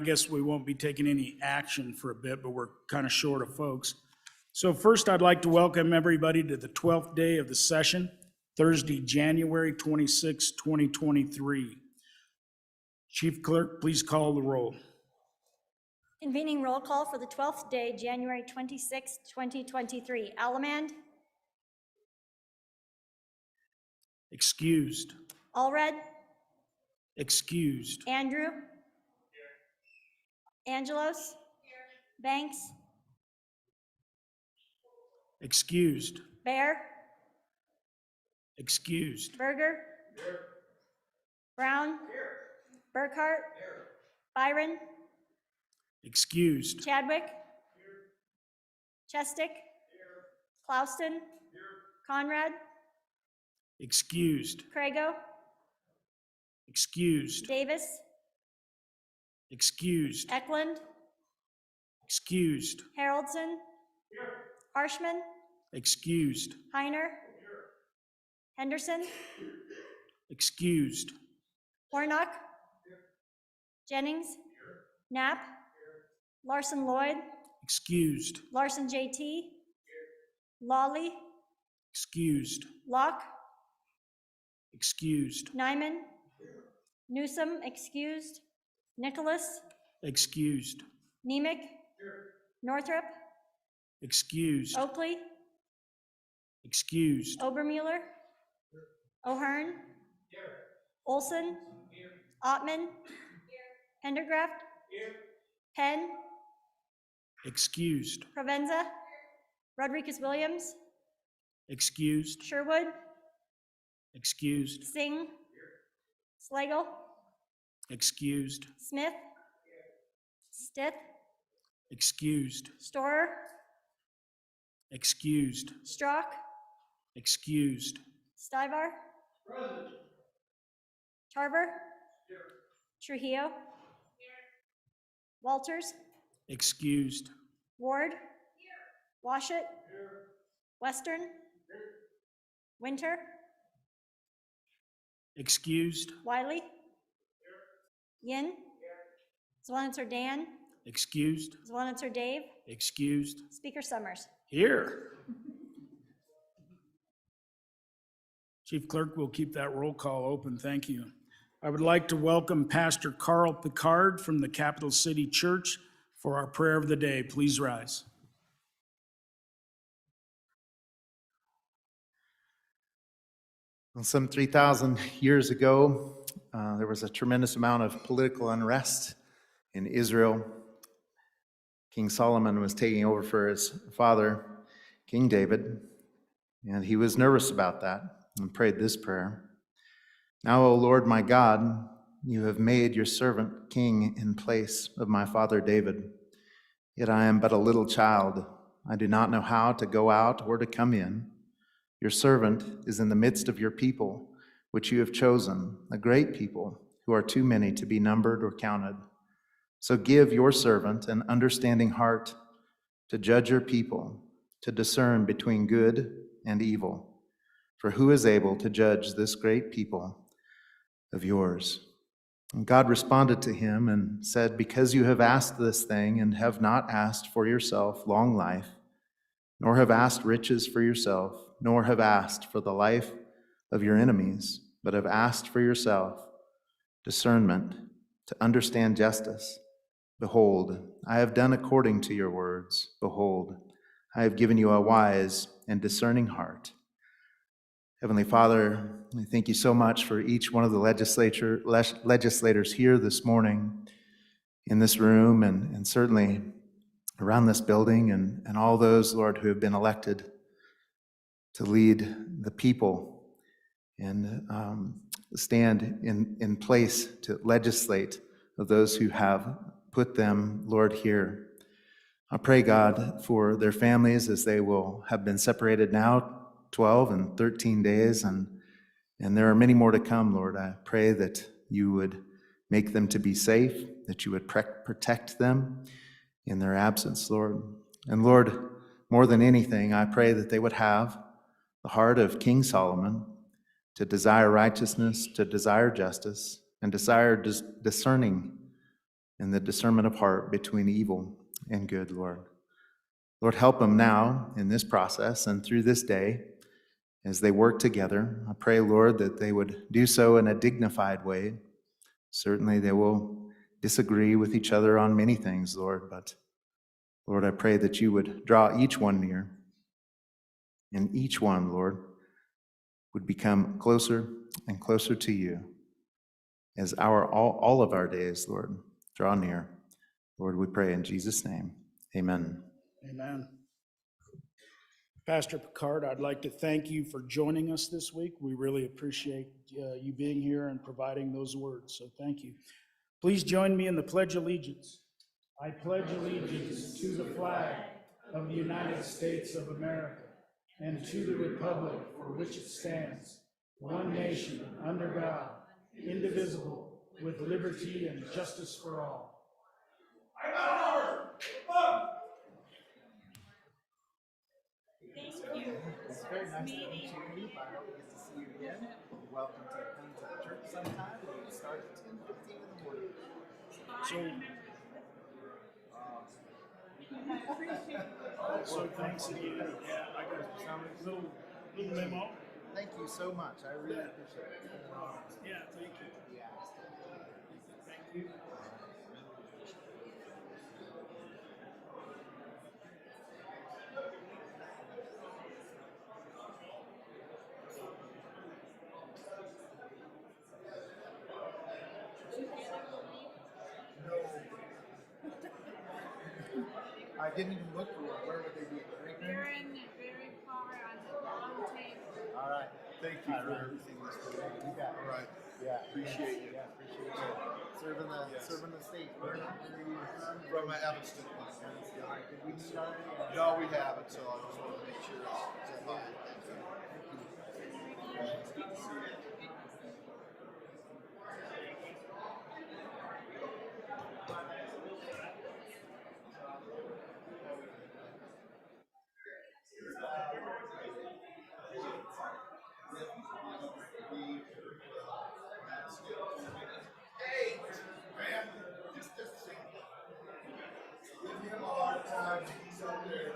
guess we won't be taking any action for a bit, but we're kind of short of folks. So first, I'd like to welcome everybody to the 12th day of the session, Thursday, January 26, 2023. Chief Clerk, please call the roll. Convening roll call for the 12th day, January 26, 2023. Allemand. Excused. Allred. Excused. Andrew. Angelos. Banks. Excused. Bear. Excused. Berger. Brown. Burkhart. Byron. Excused. Chadwick. Chestick. Clauston. Conrad. Excused. Crago. Excused. Davis. Excused. Eklund. Excused. Haroldson. Harshman. Excused. Heiner. Henderson. Excused. Warnock. Jennings. Knapp. Larson Lloyd. Excused. Larson JT. Lawley. Excused. Locke. Excused. Nyman. Newsom, excused. Nicholas. Excused. Nemec. Northrop. Excused. Oakley. Excused. Obermuller. O'Hearn. Olson. Ottman. Pendergraft. Penn. Excused. Provenza. Rodriguez-Williams. Excused. Sherwood. Excused. Singh. Slagle. Excused. Smith. Stith. Excused. Storer. Excused. Strock. Excused. Stivar. Tarver. Trujillo. Walters. Excused. Ward. Washut. Western. Winter. Excused. Wiley. Yin. Zwanitzer Dan. Excused. Zwanitzer Dave. Excused. Speaker Summers. Here. Chief Clerk, we'll keep that roll call open. Thank you. I would like to welcome Pastor Carl Picard from the Capital City Church for our prayer of the day. Please rise. Well, some 3,000 years ago, there was a tremendous amount of political unrest in Israel. King Solomon was taking over for his father, King David, and he was nervous about that and prayed this prayer. Now, O Lord my God, you have made your servant king in place of my father David. Yet I am but a little child. I do not know how to go out or to come in. Your servant is in the midst of your people, which you have chosen, a great people who are too many to be numbered or counted. So give your servant an understanding heart to judge your people, to discern between good and evil. For who is able to judge this great people of yours? And God responded to him and said, because you have asked this thing and have not asked for yourself long life, nor have asked riches for yourself, nor have asked for the life of your enemies, but have asked for yourself discernment to understand justice. Behold, I have done according to your words. Behold, I have given you a wise and discerning heart. Heavenly Father, I thank you so much for each one of the legislators here this morning in this room and certainly around this building and all those, Lord, who have been elected to lead the people and stand in place to legislate of those who have put them, Lord, here. I pray, God, for their families as they will have been separated now 12 and 13 days, and there are many more to come, Lord. I pray that you would make them to be safe, that you would protect them in their absence, Lord. And Lord, more than anything, I pray that they would have the heart of King Solomon to desire righteousness, to desire justice, and desire discerning and the discernment of heart between evil and good, Lord. Lord, help them now in this process and through this day as they work together. I pray, Lord, that they would do so in a dignified way. Certainly they will disagree with each other on many things, Lord, but Lord, I pray that you would draw each one near, and each one, Lord, would become closer and closer to you as all of our days, Lord, draw near. Lord, we pray in Jesus' name. Amen. Amen. Pastor Picard, I'd like to thank you for joining us this week. We really appreciate you being here and providing those words, so thank you. Please join me in the Pledge of Allegiance. I pledge allegiance to the flag of the United States of America and to the republic for which it stands, one nation, under God, indivisible, with liberty and justice for all. It's very nice to meet you. I hope we get to see you again. You're welcome to come to the church sometime. We start at 10:15 in the morning. So thanks again. Yeah, I got a little memo. Thank you so much. I really appreciate it. Yeah, thank you. Yeah. Thank you. I didn't even look for one. Where would they be? They're in very far on the long table. All right. Thank you for everything, Mr. Ray. You got it. All right. Yeah. Appreciate you. Yeah, appreciate you. Serving the state. Where are you from? From Evanston. All right. Did we meet already? No, we haven't, so I just want to make sure it's a hi. Hey, man, just a second. Give him a hard time. He's up there.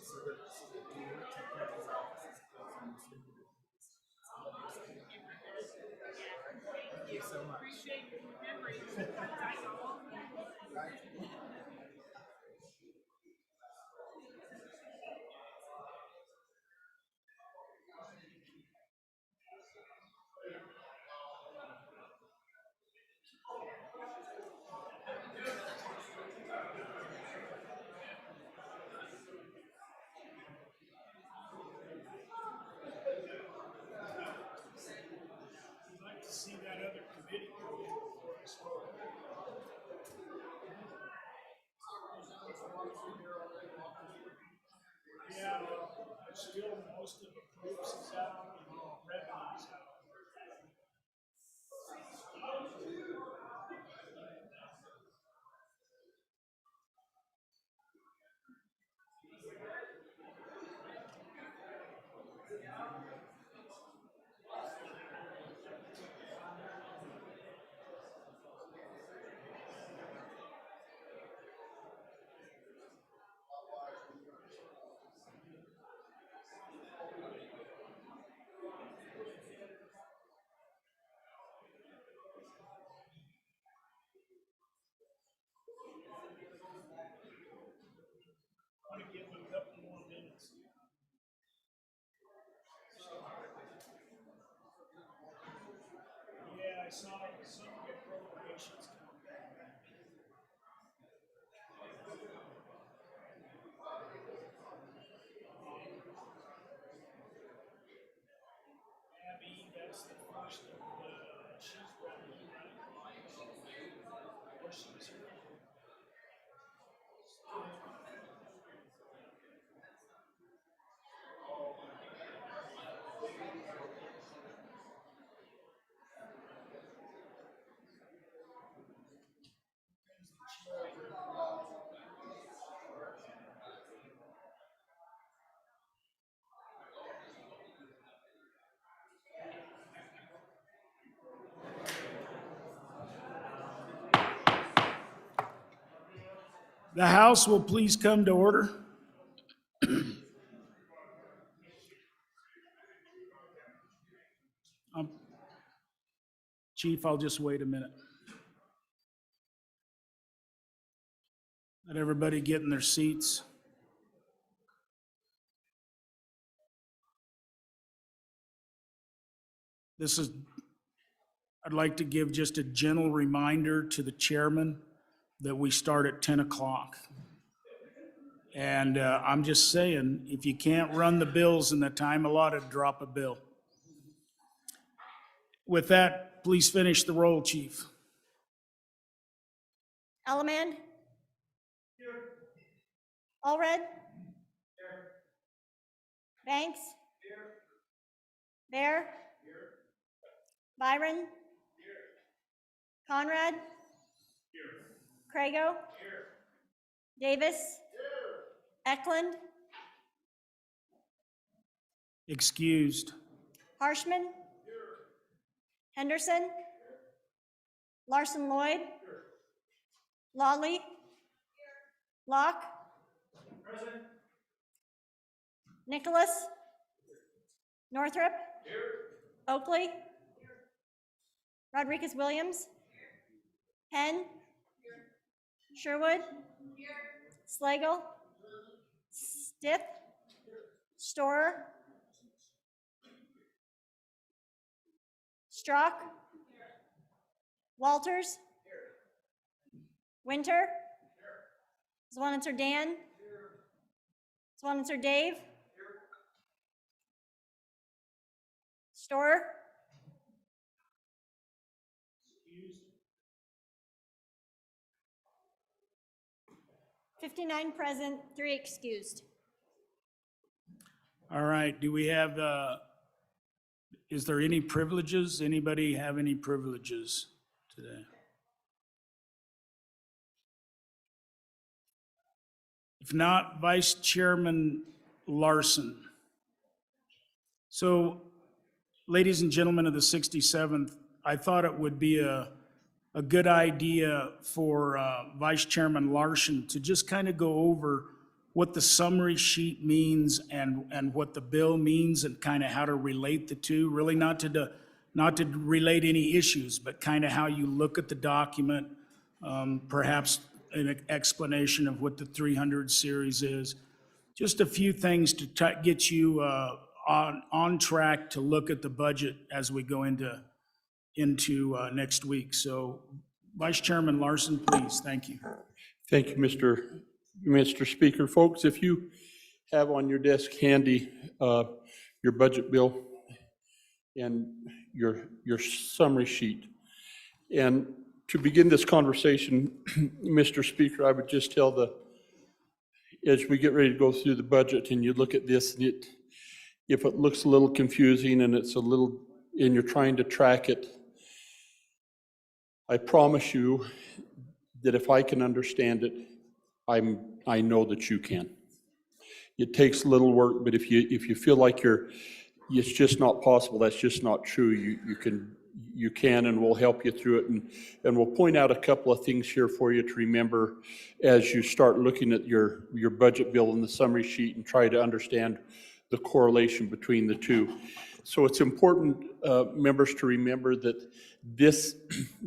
Thank you so much. Appreciate your memory. I know. I'd like to see that other committee go in before I start. Yeah, still most of the groups is out, and revenues out. I want to give them a couple more minutes. Yeah, I saw some of the appropriations coming back. Abby, that's the first of the, she's ready, right? Or she's here. The House will please come to order. Chief, I'll just wait a minute. Let everybody get in their seats. I'd like to give just a gentle reminder to the chairman that we start at 10 o'clock. And I'm just saying, if you can't run the bills in the time allotted, drop a bill. With that, please finish the roll, Chief. Allemand? Here. Allred? Here. Banks? Here. Bear? Here. Byron? Here. Conrad? Here. Crago? Here. Davis? Here. Eklund? Excused. Harshman? Here. Henderson? Here. Larson Lloyd? Here. Lawley? Here. Locke? Present. Nicholas? Here. Northrup? Here. Oakley? Here. Rodriguez Williams? Here. Penn? Here. Sherwood? Here. Slagle? Here. Stith? Here. Storer? Strock? Here. Walters? Here. Winter? Here. Zwanitzer Dan? Here. Zwanitzer Dave? Here. Storer? 59 present, 3 excused. All right, do we have, is there any privileges? Anybody have any privileges today? If not, Vice Chairman Larson. So, ladies and gentlemen of the 67th, I thought it would be a good idea for Vice Chairman Larson to just kind of go over what the summary sheet means and what the bill means and kind of how to relate the two, really not to relate any issues, but kind of how you look at the document, perhaps an explanation of what the 300 series is. Just a few things to get you on track to look at the budget as we go into next week. So Vice Chairman Larson, please, thank you. Thank you, Mr. Speaker. Folks, if you have on your desk handy your budget bill and your summary sheet. And to begin this conversation, Mr. Speaker, I would just tell as we get ready to go through the budget and you look at this, and if it looks a little confusing and and you're trying to track it, I promise you that if I can understand it, I know that you can. It takes little work, but if you feel like it's just not possible, that's just not true. You can, and we'll help you through it, and we'll point out a couple of things here for you to remember as you start looking at your budget bill and the summary sheet and try to understand the correlation between the two. So it's important, members, to remember that this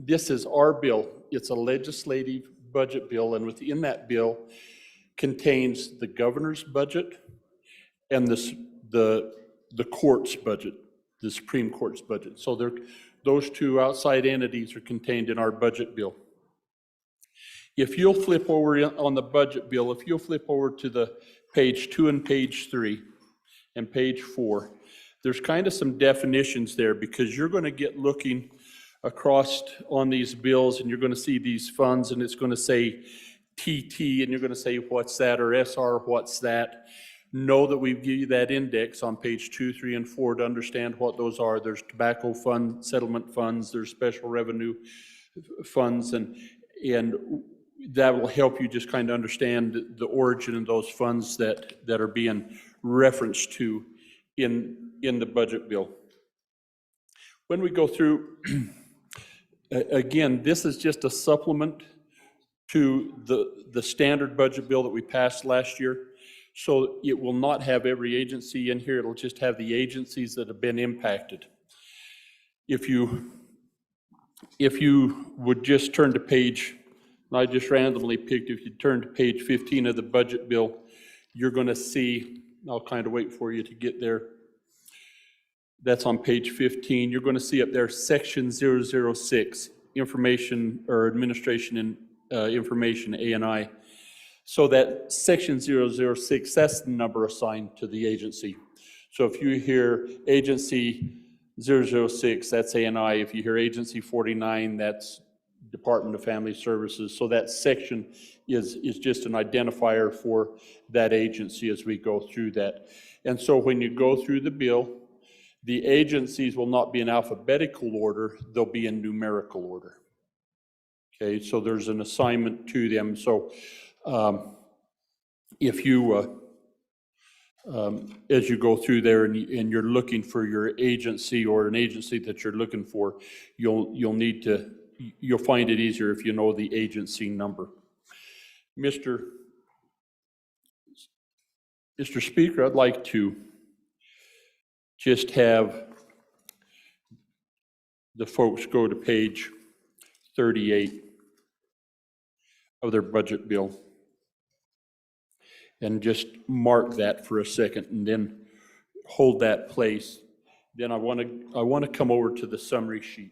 is our bill. It's a legislative budget bill, and within that bill contains the governor's budget and the court's budget, the Supreme Court's budget. So those two outside entities are contained in our budget bill. If you'll flip over on the budget bill, if you'll flip over to the page 2 and page 3 and page 4, there's kind of some definitions there, because you're going to get looking across on these bills and you're going to see these funds and it's going to say TT and you're going to say, what's that? Or SR, what's that? Know that we give you that index on page 2, 3, and 4 to understand what those are. There's tobacco fund, settlement funds, there's special revenue funds, and that will help you just kind of understand the origin of those funds that are being referenced to in the budget bill. When we go through, again, this is just a supplement to the standard budget bill that we passed last year. So it will not have every agency in here. It'll just have the agencies that have been impacted. If you would just turn to page, and I just randomly picked, if you turn to page 15 of the budget bill, you're going to see, I'll kind of wait for you to get there. That's on page 15. You're going to see up there section 006, information or administration and information, A&I. So that section 006, that's the number assigned to the agency. So if you hear agency 006, that's A&I. If you hear agency 49, that's Department of Family Services. So that section is just an identifier for that agency as we go through that. And so when you go through the bill, the agencies will not be in alphabetical order, they'll be in numerical order. Okay, so there's an assignment to them. So if you, as you go through there and you're looking for your agency or an agency that you're looking for, you'll find it easier if you know the agency number. Mr. Speaker, I'd like to just have the folks go to page 38 of their budget bill and just mark that for a second and then hold that place. Then I want to come over to the summary sheet.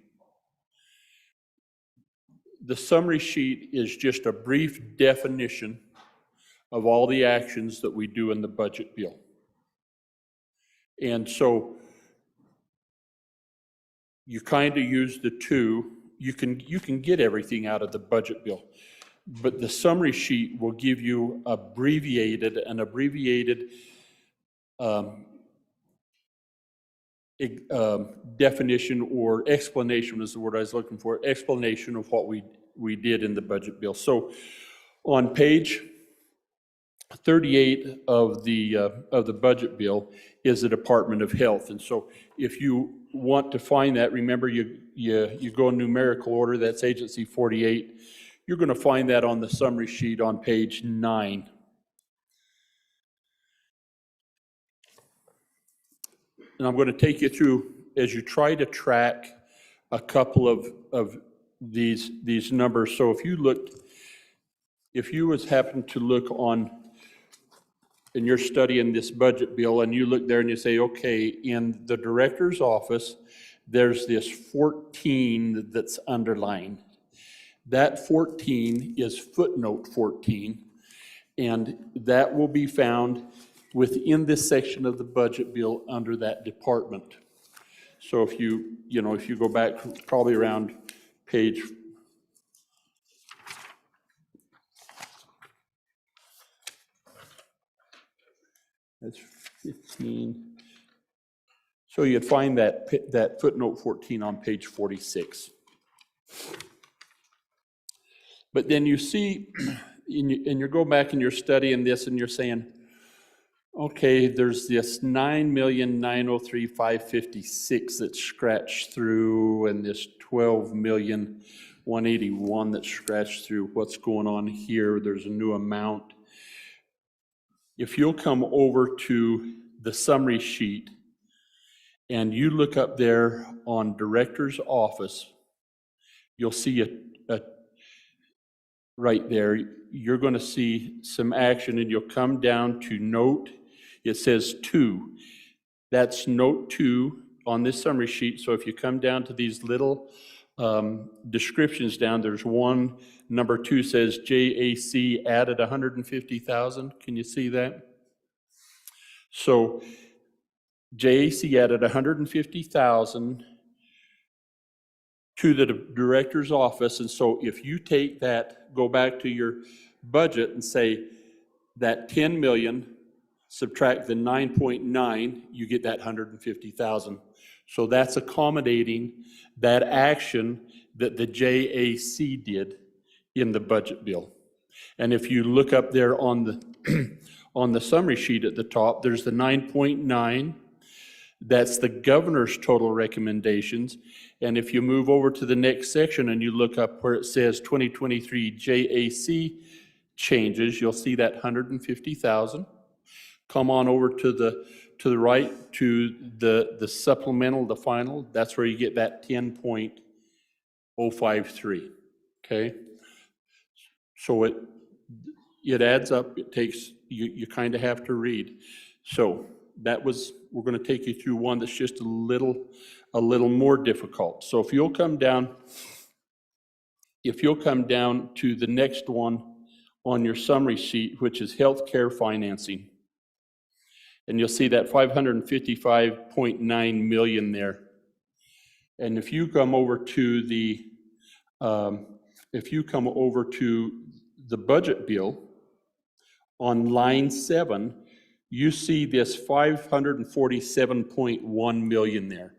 The summary sheet is just a brief definition of all the actions that we do in the budget bill. And so you kind of use the two. You can get everything out of the budget bill, but the summary sheet will give you an abbreviated definition, or explanation is the word I was looking for, explanation of what we did in the budget bill. So on page 38 of the budget bill is the Department of Health. And so if you want to find that, remember you go in numerical order, that's agency 48. You're going to find that on the summary sheet on page 9. and I'm going to take you through, as you try to track a couple of these numbers. So if you was happen to look on, and you're studying this budget bill, and you look there and you say, okay, in the director's office, there's this 14 that's underlined. That 14 is footnote 14, and that will be found within this section of the budget bill under that department. So if you go back probably around page, that's 15. So you'd find that footnote 14 on page 46. But then you see, and you go back and you're studying this and you're saying, okay, there's this 9,903,556 that's scratched through, and this 12,181 that's scratched through. What's going on here? There's a new amount. If you'll come over to the summary sheet and you look up there on Director's Office, you'll see a right there, you're going to see some action, and you'll come down to note, it says 2. That's note 2 on this summary sheet. So if you come down to these little descriptions down, there's one, number 2 says JAC added 150,000. Can you see that? So JAC added 150,000 to the director's office. And so if you take that, go back to your budget and say that 10 million, subtract the 9.9, you get that 150,000. So that's accommodating that action that the JAC did in the budget bill. And if you look up there on the on the summary sheet at the top, there's the 9.9. That's the governor's total recommendations. And if you move over to the next section and you look up where it says 2023 JAC changes, you'll see that 150,000. Come on over to the right to the supplemental, the final. That's where you get that 10.053. Okay, so it adds up. It takes you kind of have to read. So that was, we're going to take you through one that's just a little more difficult. So if you'll come down to the next one on your summary sheet, which is healthcare financing, and you'll see that 555.9 million there. And if you come over to the budget bill on line 7, you see this 547.1 million there.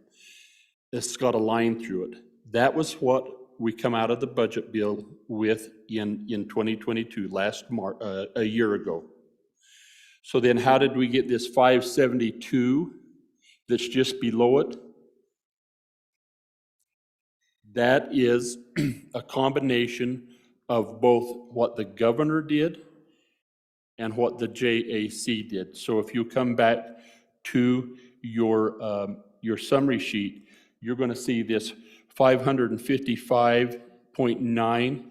It's got a line through it. That was what we come out of the budget bill with in 2022, a year ago. So then how did we get this 572 that's just below it? That is a combination of both what the governor did and what the JAC did. So if you come back to your summary sheet, you're going to see this 555.9.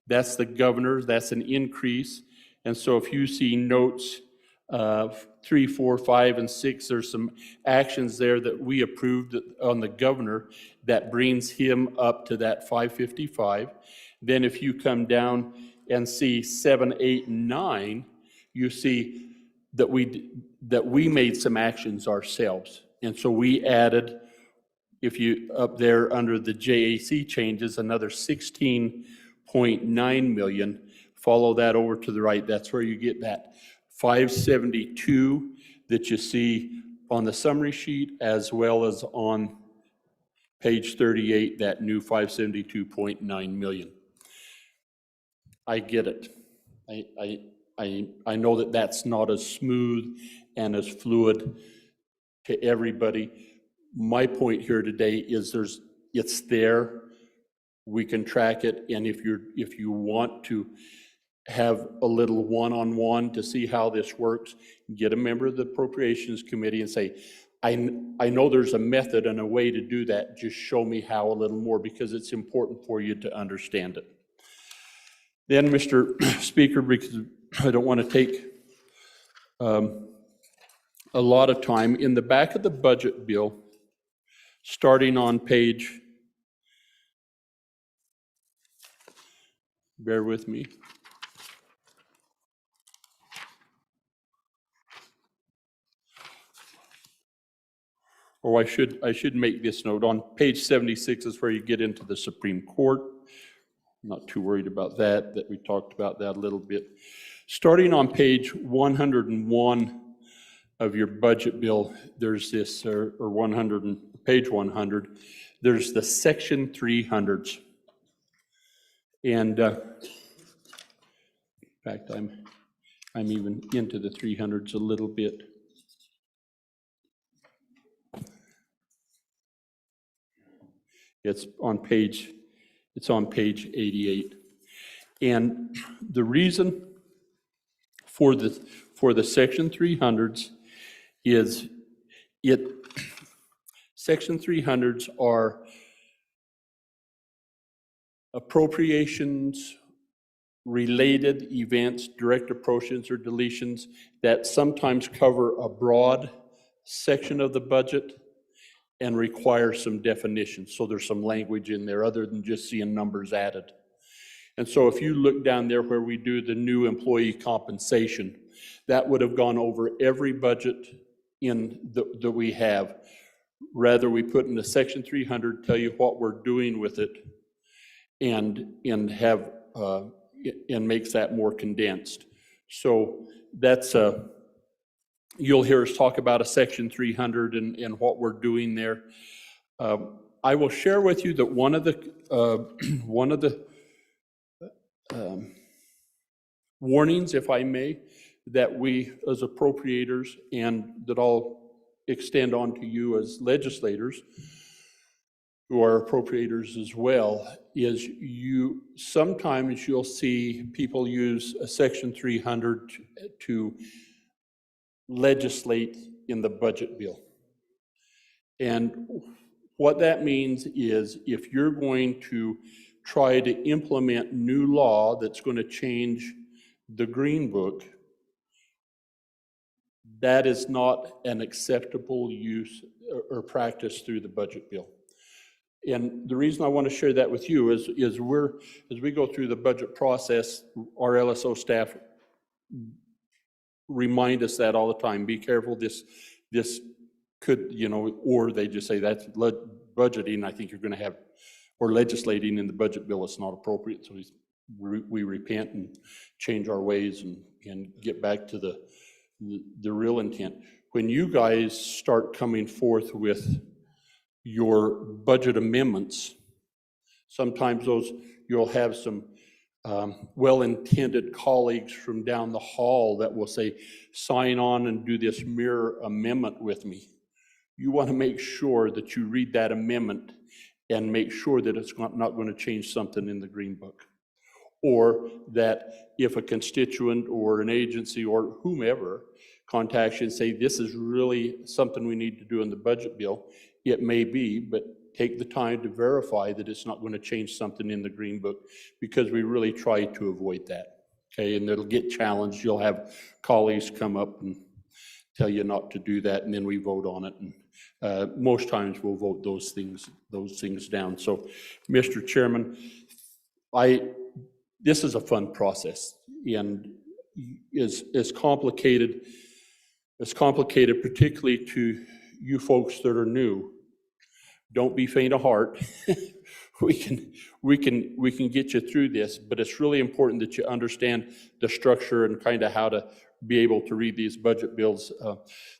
That's the governor. That's an increase. And so if you see notes 3, 4, 5, and 6, there's some actions there that we approved on the governor that brings him up to that 555. Then if you come down and see 7, 8, and 9, you see that we made some actions ourselves. And so we added, if you up there under the JAC changes, another 16.9 million. Follow that over to the right. That's where you get that 572 that you see on the summary sheet, as well as on page 38, that new 572.9 million. I get it. I know that that's not as smooth and as fluid to everybody. My point here today is it's there. We can track it, and if you want to have a little one-on-one to see how this works, get a member of the Appropriations Committee and say, I know there's a method and a way to do that. Just show me how a little more, because it's important for you to understand it. Then, Mr. Speaker, because I don't want to take a lot of time, in the back of the budget bill, starting on page, bear with me, or I should make this note. On page 76 is where you get into the Supreme Court. I'm not too worried about that we talked about that a little bit. Starting on page 101 of your budget bill, there's this, or 100, page 100, there's the section 300s. And in fact, I'm even into the 300s a little bit. It's on page 88. And the reason for the section 300s is section 300s are appropriations related events, direct appropriations or deletions that sometimes cover a broad section of the budget and require some definition. So there's some language in there other than just seeing numbers added. And so if you look down there where we do the new employee compensation, that would have gone over every budget that we have. Rather, we put in the section 300, tell you what we're doing with it, and makes that more condensed. So that's you'll hear us talk about a section 300 and what we're doing there. I will share with you that one of the warnings, if I may, that we as appropriators, and that I'll extend on to you as legislators who are appropriators as well, is sometimes you'll see people use a section 300 to legislate in the budget bill. And what that means is if you're going to try to implement new law that's going to change the Green Book, that is not an acceptable use or practice through the budget bill. And the reason I want to share that with you is as we go through the budget process, our LSO staff remind us that all the time. Be careful, this could, or they just say that's budgeting, I think you're going to have, or legislating in the budget bill is not appropriate. So we repent and change our ways and get back to the real intent. When you guys start coming forth with your budget amendments, sometimes you'll have some well-intended colleagues from down the hall that will say, sign on and do this mirror amendment with me. You want to make sure that you read that amendment and make sure that it's not going to change something in the Green Book. Or that if a constituent or an agency or whomever contacts you and say, this is really something we need to do in the budget bill, it may be, but take the time to verify that it's not going to change something in the Green Book, because we really try to avoid that. Okay, and it'll get challenged. You'll have colleagues come up and tell you not to do that, and then we vote on it. And most times we'll vote those things down. So, Mr. Chairman, this is a fun process, and is complicated, particularly to you folks that are new. Don't be faint of heart. we can get you through this, but it's really important that you understand the structure and kind of how to be able to read these budget bills.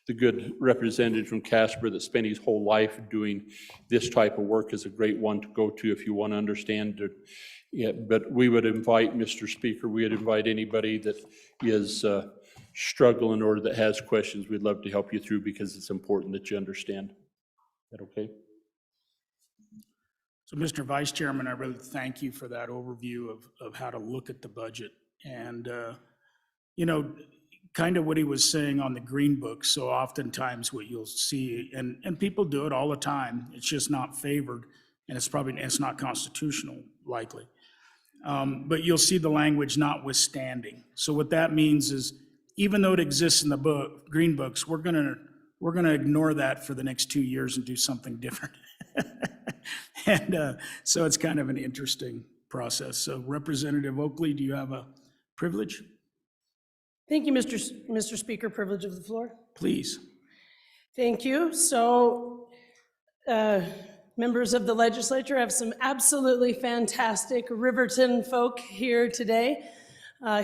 The good representative from Casper that spent his whole life doing this type of work is a great one to go to if you want to understand it. Yeah, but we would invite, Mr. Speaker, we would invite anybody that is struggling or that has questions. We'd love to help you through, because it's important that you understand. Is that okay? So, Mr. Vice Chairman, I really thank you for that overview of how to look at the budget. And, kind of what he was saying on the Green Book. So oftentimes what you'll see, and people do it all the time, it's just not favored, and it's not constitutional likely. But you'll see the language notwithstanding. So what that means is, even though it exists in the book, Green Books, we're gonna ignore that for the next 2 years and do something different. And so it's kind of an interesting process. So Representative Oakley, do you have a privilege? Thank you, Mr. Speaker, privilege of the floor. Please. Thank you. So, members of the legislature, I have some absolutely fantastic Riverton folk here today,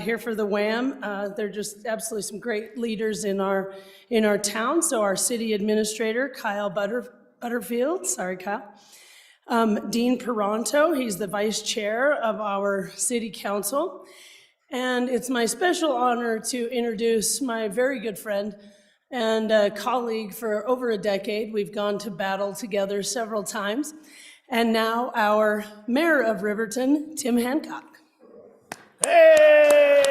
here for the WHAM. They're just absolutely some great leaders in our town. So our city administrator, Kyle Butterfield, sorry, Kyle. Dean Peranto, he's the vice chair of our city council. And it's my special honor to introduce my very good friend and colleague for over a decade. We've gone to battle together several times. And now our mayor of Riverton, Tim Hancock. Hey!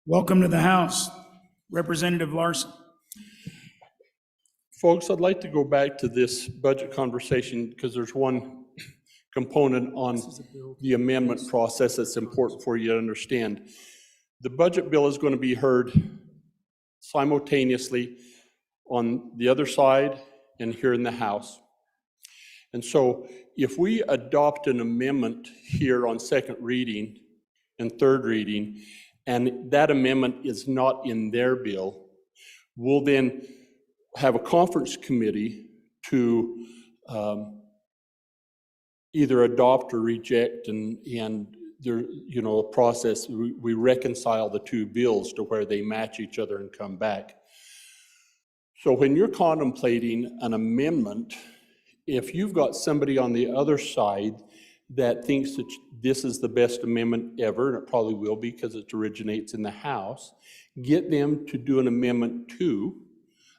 Welcome to the House, Representative Larson. Folks, I'd like to go back to this budget conversation because there's one component on the amendment process that's important for you to understand. The budget bill is going to be heard simultaneously on the other side and here in the House. And so if we adopt an amendment here on second reading and third reading, and that amendment is not in their bill, we'll then have a conference committee to either adopt or reject, and there, a process, we reconcile the two bills to where they match each other and come back. So when you're contemplating an amendment, if you've got somebody on the other side that thinks that this is the best amendment ever, and it probably will be because it originates in the House, get them to do an amendment too,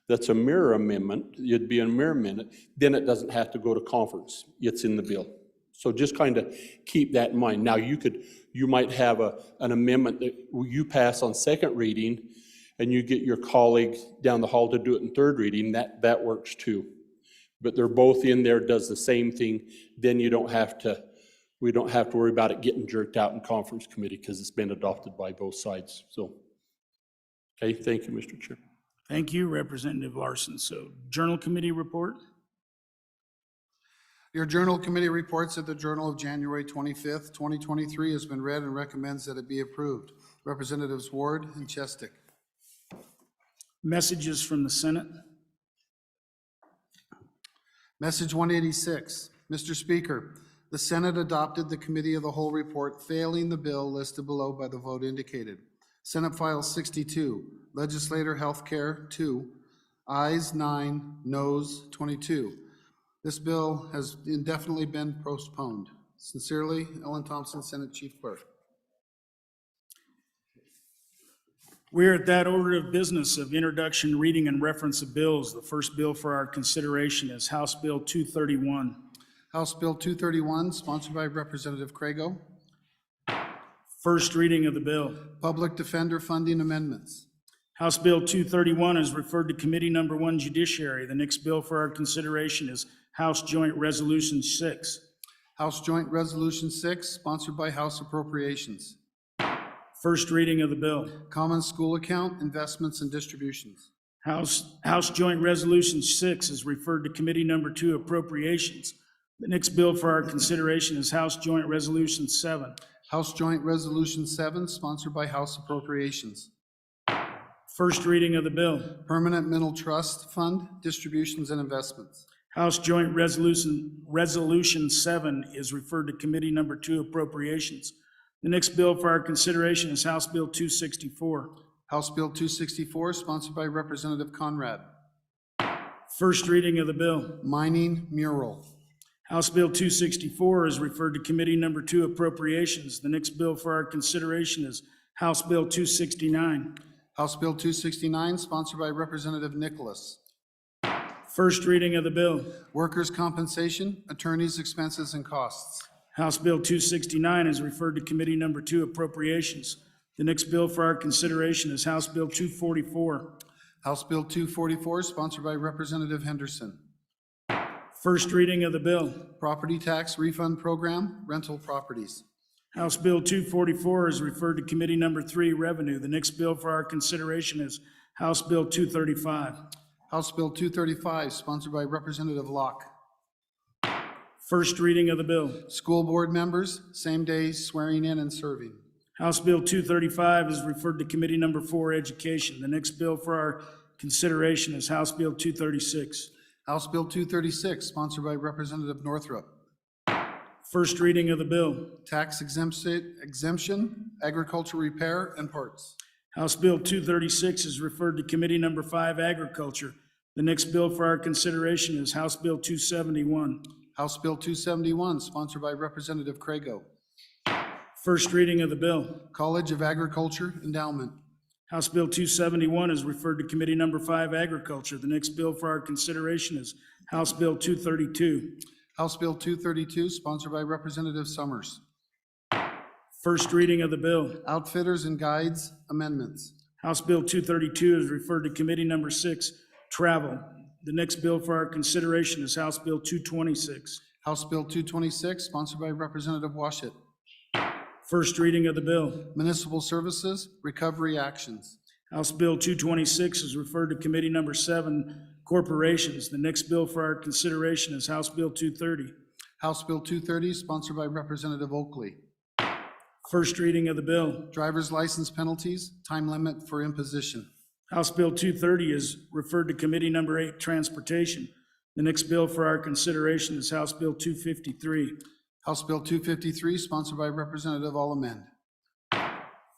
that's a mirror amendment, it'd be a mirror amendment, then it doesn't have to go to conference, it's in the bill. So just kind of keep that in mind. Now you might have an amendment that you pass on second reading, and you get your colleague down the hall to do it in third reading, that works too. But they're both in there, does the same thing, then we don't have to worry about it getting jerked out in conference committee because it's been adopted by both sides. So, okay, thank you, Mr. Chair. Thank you, Representative Larson. So, Journal Committee report. Your Journal Committee reports at the Journal of January 25th, 2023 has been read and recommends that it be approved. Representatives Ward and Chestick. Messages from the Senate. Message 186. Mr. Speaker, the Senate adopted the Committee of the Whole report failing the bill listed below by the vote indicated. Senate File 62, Legislator Healthcare 2, ayes 9, noes 22. This bill has indefinitely been postponed. Sincerely, Ellen Thompson, Senate Chief Clerk. We're at that order of business of introduction, reading, and reference of bills. The first bill for our consideration is House Bill 231. House Bill 231, sponsored by Representative Crago. First reading of the bill. Public Defender Funding Amendments. House Bill 231 is referred to Committee Number 1, Judiciary. The next bill for our consideration is House Joint Resolution 6. House Joint Resolution 6, sponsored by House Appropriations. First reading of the bill. Common School Account, Investments and Distributions. House Joint Resolution 6 is referred to Committee Number 2, Appropriations. The next bill for our consideration is House Joint Resolution 7. House Joint Resolution 7, sponsored by House Appropriations. First reading of the bill. Permanent Mental Trust Fund, Distributions and Investments. House Joint Resolution 7 is referred to Committee Number 2, Appropriations. The next bill for our consideration is House Bill 264. House Bill 264, sponsored by Representative Conrad. First reading of the bill. Mining Mural. House Bill 264 is referred to Committee Number 2 Appropriations. The next bill for our consideration is House Bill 269. House Bill 269, sponsored by Representative Nicholas. First reading of the bill. Workers' compensation, attorneys' expenses and costs. House Bill 269 is referred to Committee Number 2 Appropriations. The next bill for our consideration is House Bill 244. House Bill 244, sponsored by Representative Henderson. First reading of the bill. Property tax refund program, rental properties. House Bill 244 is referred to Committee Number 3 Revenue. The next bill for our consideration is House Bill 235. House Bill 235, sponsored by Representative Locke. First reading of the bill. School board members, same day swearing in and serving. House Bill 235 is referred to Committee Number 4 Education. The next bill for our consideration is House Bill 236. House Bill 236, sponsored by Representative Northrup. First reading of the bill. Tax exemption, agriculture repair, and parts. House Bill 236 is referred to Committee Number 5 Agriculture. The next bill for our consideration is House Bill 271. House Bill 271, sponsored by Representative Crago. First reading of the bill. College of Agriculture Endowment. House Bill 271 is referred to Committee Number 5 Agriculture. The next bill for our consideration is House Bill 232. House Bill 232, sponsored by Representative Summers. First reading of the bill. Outfitters and Guides Amendments. House Bill 232 is referred to Committee Number 6 Travel. The next bill for our consideration is House Bill 226. House Bill 226, sponsored by Representative Washit. First reading of the bill. Municipal Services Recovery Actions. House Bill 226 is referred to Committee Number 7 Corporations. The next bill for our consideration is House Bill 230. House Bill 230, sponsored by Representative Oakley. First reading of the bill. Driver's license penalties, time limit for imposition. House Bill 230 is referred to Committee Number 8 Transportation. The next bill for our consideration is House Bill 253. House Bill 253, sponsored by Representative Allemand.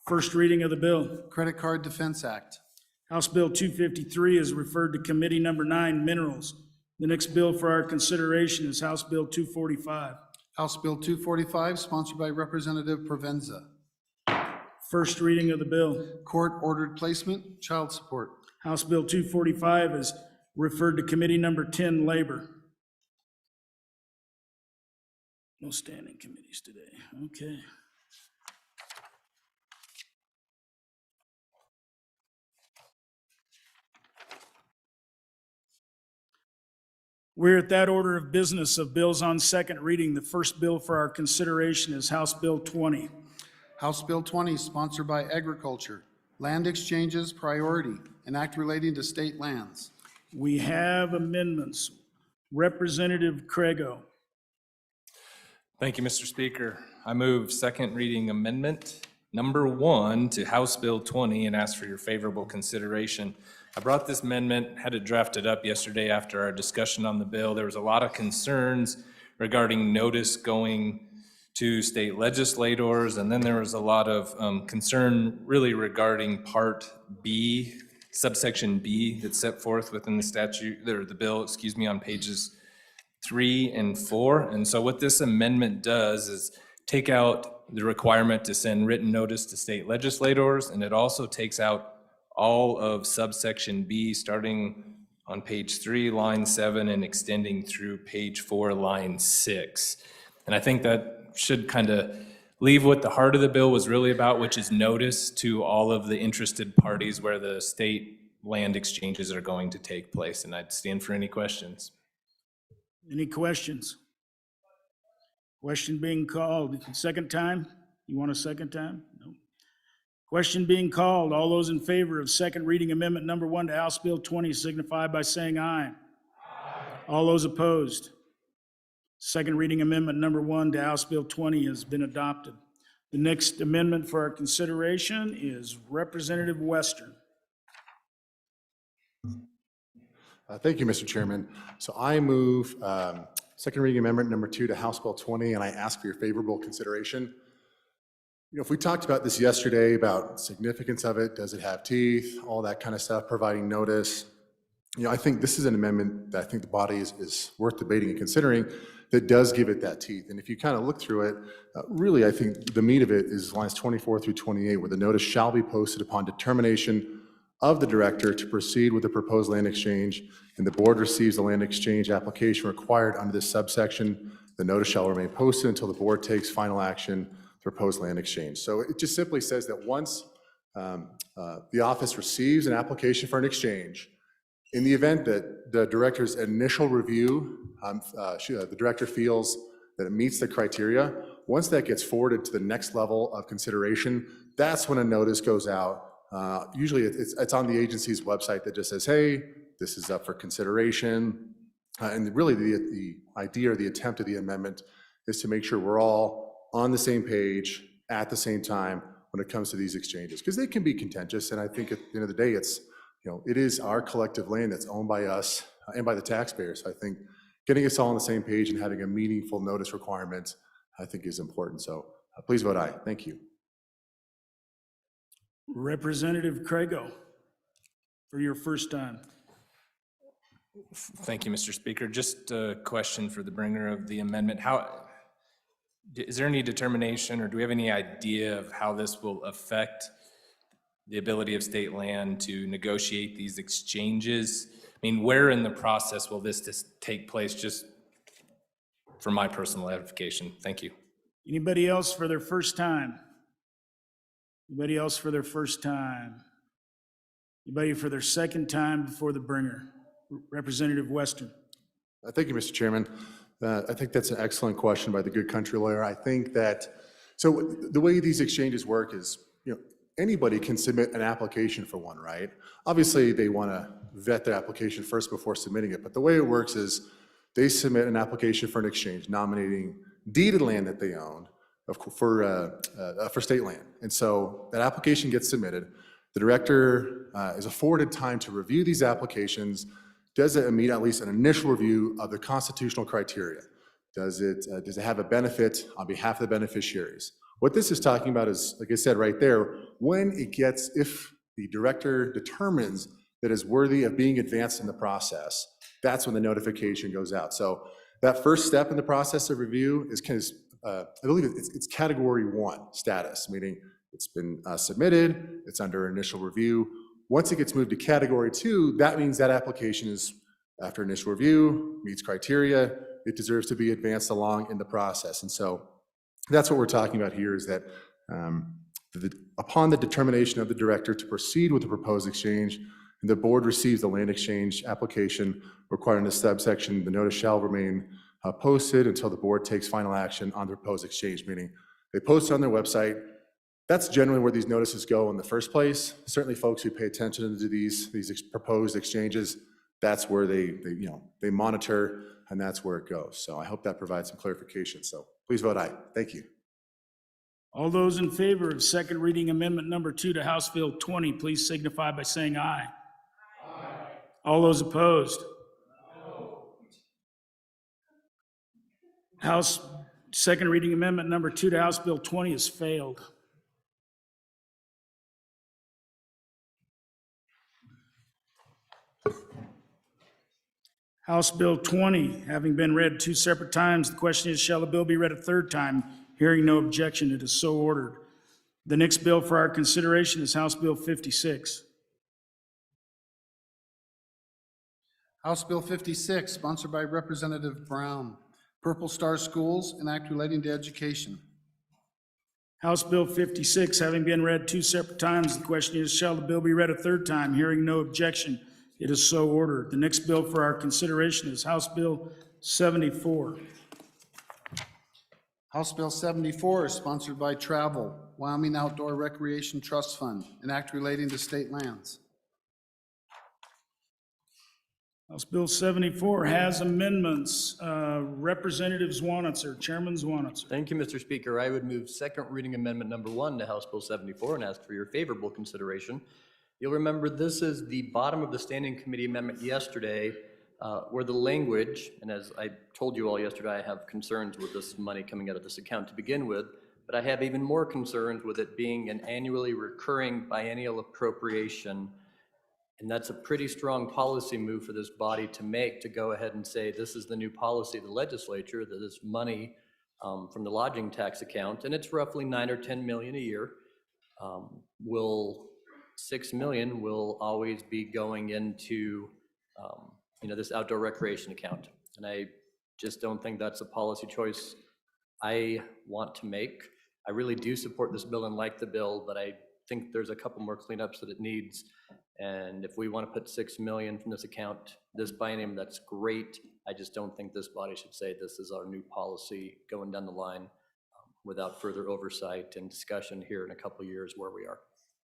First reading of the bill. Credit Card Defense Act. House Bill 253 is referred to Committee Number 9 Minerals. The next bill for our consideration is House Bill 245. House Bill 245, sponsored by Representative Provenza. First reading of the bill. Court-ordered placement, child support. House Bill 245 is referred to Committee Number 10 Labor. No standing committees today. Okay. We're at that order of business of bills on second reading. The first bill for our consideration is House Bill 20. House Bill 20, sponsored by Agriculture. Land exchanges priority, an act relating to state lands. We have amendments. Representative Crago. Thank you, Mr. Speaker. I move second reading amendment number 1 to House Bill 20 and ask for your favorable consideration. I brought this amendment, had it drafted up yesterday after our discussion on the bill. There was a lot of concerns regarding notice going to state legislators, and then there was a lot of concern really regarding Part B, subsection B, that's set forth within the statute, or the bill, excuse me, on pages 3 and 4. And so what this amendment does is take out the requirement to send written notice to state legislators, and it also takes out all of subsection B, starting on page 3, line 7, and extending through page 4, line 6. And I think that should kind of leave what the heart of the bill was really about, which is notice to all of the interested parties where the state land exchanges are going to take place. And I'd stand for any questions. Any questions? Question being called. Second time? You want a second time? No. Question being called. All those in favor of second reading amendment number 1 to House Bill 20 signify by saying aye. Aye. All those opposed? Second reading amendment number 1 to House Bill 20 has been adopted. The next amendment for our consideration is Representative Western. Thank you, Mr. Chairman. So I move second reading amendment number 2 to House Bill 20, and I ask for your favorable consideration. You know, if we talked about this yesterday, about significance of it, does it have teeth, all that kind of stuff, providing notice. You know, I think this is an amendment that I think the body is worth debating and considering, that does give it that teeth. And if you kind of look through it, really, I think the meat of it is lines 24 through 28, where the notice shall be posted upon determination of the director to proceed with the proposed land exchange, and the board receives the land exchange application required under this subsection. The notice shall remain posted until the board takes final action to propose land exchange. So it just simply says that once the office receives an application for an exchange, in the event that the director's initial review, the director feels that it meets the criteria, once that gets forwarded to the next level of consideration, that's when a notice goes out. Usually it's on the agency's website that just says, hey, this is up for consideration. And really the idea or the attempt of the amendment is to make sure we're all on the same page at the same time when it comes to these exchanges, because they can be contentious. And I think at the end of the day, it is our collective land that's owned by us and by the taxpayers. So I think getting us all on the same page and having a meaningful notice requirement, I think is important. So please vote aye. Thank you. Representative Crago, for your first time. Thank you, Mr. Speaker. Just a question for the bringer of the amendment. Is there any determination, or do we have any idea of how this will affect the ability of state land to negotiate these exchanges? I mean, where in the process will this take place, just for my personal edification? Thank you. Anybody else for their first time? Anybody else for their first time? Anybody for their second time before the bringer? Representative Western. Thank you, Mr. Chairman. I think that's an excellent question by the good country lawyer. I think that, so the way these exchanges work is, anybody can submit an application for one, right? Obviously, they want to vet their application first before submitting it, but the way it works is they submit an application for an exchange nominating deeded land that they own for state land. And so that application gets submitted. The director is afforded time to review these applications. Does it meet at least an initial review of the constitutional criteria? Does it have a benefit on behalf of the beneficiaries? What this is talking about is, like I said right there, if the director determines that is worthy of being advanced in the process, that's when the notification goes out. So that first step in the process of review is I believe it's category 1 status, meaning it's been submitted, it's under initial review. Once it gets moved to category 2, that means that application is, after initial review, meets criteria, it deserves to be advanced along in the process. And so that's what we're talking about here, is that upon the determination of the director to proceed with the proposed exchange, and the board receives the land exchange application requiring the subsection, the notice shall remain posted until the board takes final action on the proposed exchange, meaning they post it on their website. That's generally where these notices go in the first place. Certainly folks who pay attention to these proposed exchanges, that's where they monitor, and that's where it goes. So I hope that provides some clarification. So please vote aye. Thank you. All those in favor of second reading amendment number 2 to House Bill 20, please signify by saying aye. Aye. All those opposed? No. Second reading amendment number 2 to House Bill 20 has failed. House Bill 20, having been read 2 separate times, the question is, shall the bill be read a third time? Hearing no objection, it is so ordered. The next bill for our consideration is House Bill 56. House Bill 56, sponsored by Representative Brown. Purple Star Schools, an act relating to education. House Bill 56, having been read 2 separate times, the question is, shall the bill be read a third time? Hearing no objection, it is so ordered. The next bill for our consideration is House Bill 74. House Bill 74 is sponsored by Travel, Wyoming Outdoor Recreation Trust Fund, an act relating to state lands. House Bill 74 has amendments. Representative Zwanitzer, Chairman Zwanitzer. Thank you, Mr. Speaker. I would move second reading amendment number 1 to House Bill 74 and ask for your favorable consideration. You'll remember this is the bottom of the standing committee amendment yesterday, where the language, and as I told you all yesterday, I have concerns with this money coming out of this account to begin with, but I have even more concerns with it being an annually recurring biennial appropriation And that's a pretty strong policy move for this body to make, to go ahead and say, this is the new policy of the legislature, that this money from the lodging tax account, and it's roughly 9 or 10 million a year, 6 million will always be going into this outdoor recreation account. And I just don't think that's a policy choice I want to make. I really do support this bill and like the bill, but I think there's a couple more cleanups that it needs. And if we want to put 6 million from this account this biennium, that's great. I just don't think this body should say this is our new policy going down the line without further oversight and discussion here in a couple of years where we are.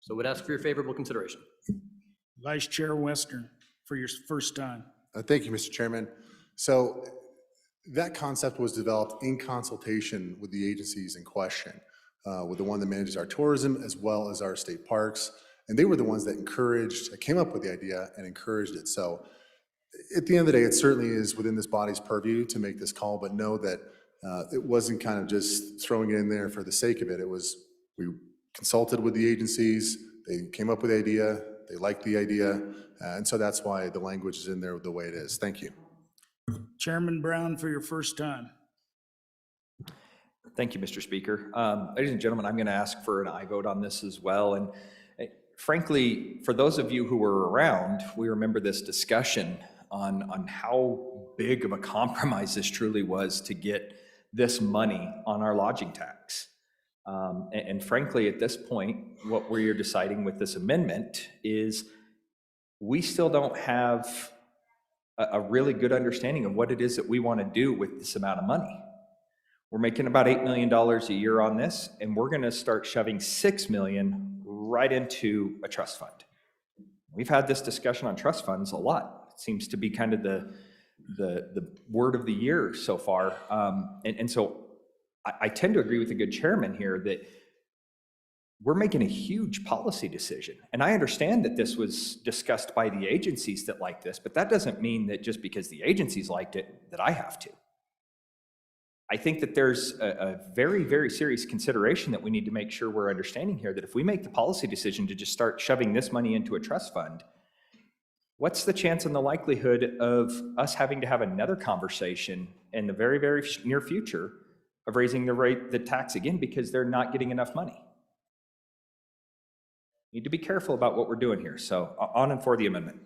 So would ask for your favorable consideration. Vice Chair Western, for your first time. Thank you, Mr. Chairman. So that concept was developed in consultation with the agencies in question, with the one that manages our tourism as well as our state parks. And they were the ones that came up with the idea and encouraged it. So at the end of the day, it certainly is within this body's purview to make this call, but know that it wasn't kind of just throwing it in there for the sake of it. It was, we consulted with the agencies, they came up with the idea, they liked the idea, and so that's why the language is in there the way it is. Thank you. Chairman Brown, for your first time. Thank you, Mr. Speaker. Ladies and gentlemen, I'm going to ask for an aye vote on this as well. And frankly, for those of you who were around, we remember this discussion on how big of a compromise this truly was to get this money on our lodging tax. And frankly, at this point, what we're deciding with this amendment is we still don't have a really good understanding of what it is that we want to do with this amount of money. We're making about $8 million a year on this, and we're going to start shoving $6 million right into a trust fund. We've had this discussion on trust funds a lot. It seems to be kind of the word of the year so far. And so I tend to agree with the good chairman here that we're making a huge policy decision. And I understand that this was discussed by the agencies that like this, but that doesn't mean that just because the agencies liked it, that I have to. I think that there's a very, very serious consideration that we need to make sure we're understanding here, that if we make the policy decision to just start shoving this money into a trust fund, what's the chance and the likelihood of us having to have another conversation in the very, very near future of raising the tax again because they're not getting enough money? Need to be careful about what we're doing here. So on and for the amendment.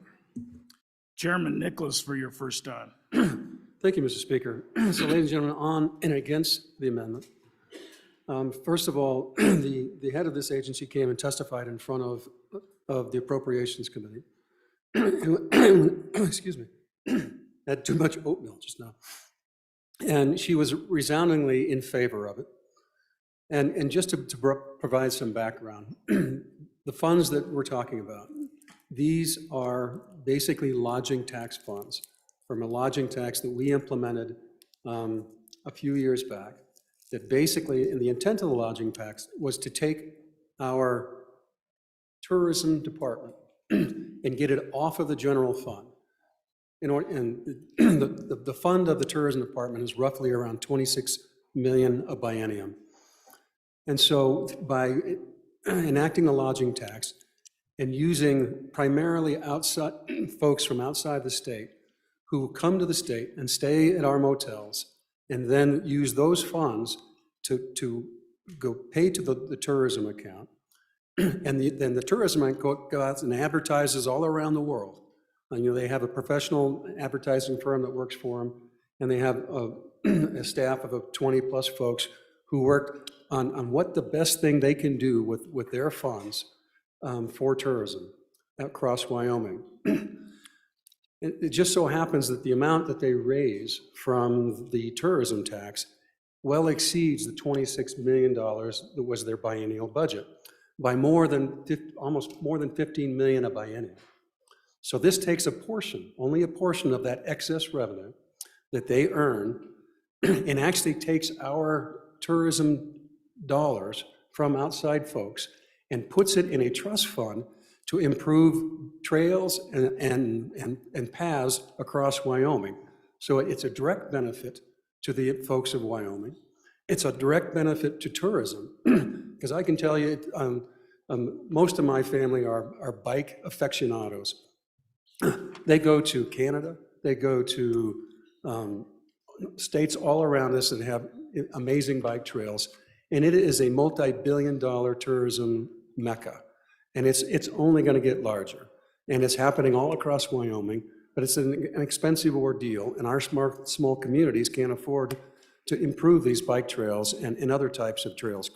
Chairman Nicholas, for your first time. Thank you, Mr. Speaker. So ladies and gentlemen, on and against the amendment. First of all, the head of this agency came and testified in front of the Appropriations Committee. Excuse me, had too much oatmeal just now. And she was resoundingly in favor of it. And just to provide some background, the funds that we're talking about, these are basically lodging tax funds from a lodging tax that we implemented a few years back, that basically, and the intent of the lodging tax was to take our tourism department and get it off of the general fund. And the fund of the tourism department is roughly around 26 million a biennium. And so by enacting the lodging tax and using primarily outside folks from outside the state who come to the state and stay at our motels and then use those funds to go pay to the tourism account. And then the tourism account goes out and advertises all around the world. And, they have a professional advertising firm that works for them, and they have a staff of 20 plus folks who work on what the best thing they can do with their funds for tourism across Wyoming. It just so happens that the amount that they raise from the tourism tax well exceeds the $26 million that was their biennial budget by almost more than 15 million a biennium. So this takes only a portion of that excess revenue that they earn and actually takes our tourism dollars from outside folks and puts it in a trust fund to improve trails and paths across Wyoming. So it's a direct benefit to the folks of Wyoming. It's a direct benefit to tourism, because I can tell you, most of my family are bike aficionados. They go to Canada, they go to states all around us that have amazing bike trails, and it is a multi-billion-dollar tourism mecca. And it's only going to get larger. And it's happening all across Wyoming, but it's an expensive ordeal, and our small communities can't afford to improve these bike trails and other types of trails.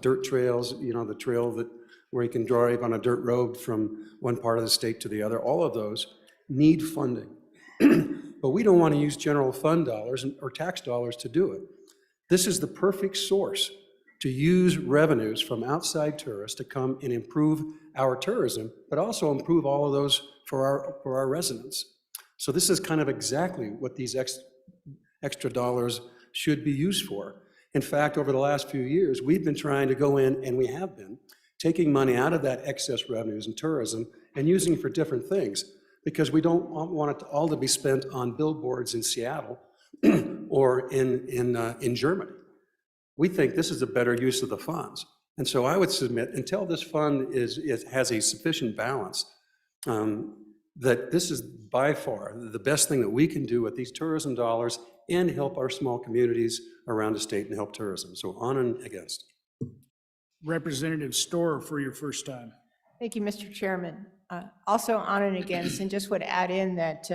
Dirt trails, you know, the trail where you can drive on a dirt road from one part of the state to the other, all of those need funding. But we don't want to use general fund dollars or tax dollars to do it. This is the perfect source to use revenues from outside tourists to come and improve our tourism, but also improve all of those for our residents. So this is kind of exactly what these extra dollars should be used for. In fact, over the last few years, we've been trying to go in, and we have been, taking money out of that excess revenues in tourism and using it for different things, because we don't want it all to be spent on billboards in Seattle or in Germany. We think this is a better use of the funds. And so I would submit, until this fund has a sufficient balance, that this is by far the best thing that we can do with these tourism dollars and help our small communities around the state and help tourism. So on and against. Representative Storer for your first time. Thank you, Mr. Chairman. Also on and against, and just would add in that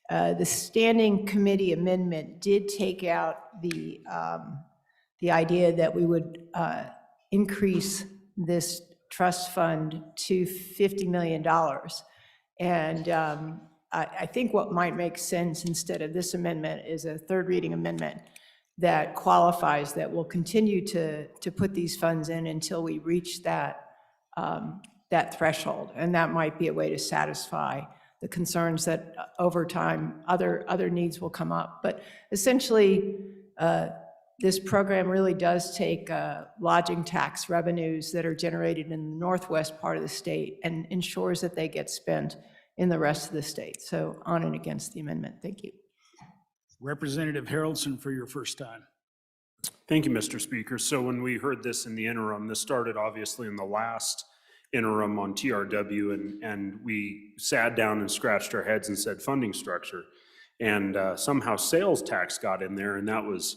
the standing committee amendment did take out the idea that we would increase this trust fund to $50 million. And I think what might make sense instead of this amendment is a third reading amendment that qualifies that we'll continue to put these funds in until we reach that threshold. And that might be a way to satisfy the concerns that over time other needs will come up. But essentially, this program really does take lodging tax revenues that are generated in the northwest part of the state and ensures that they get spent in the rest of the state. So on and against the amendment. Thank you. Representative Haroldson for your first time. Thank you, Mr. Speaker. So when we heard this in the interim, this started obviously in the last interim on TRW, and we sat down and scratched our heads and said funding structure. And somehow sales tax got in there, and that was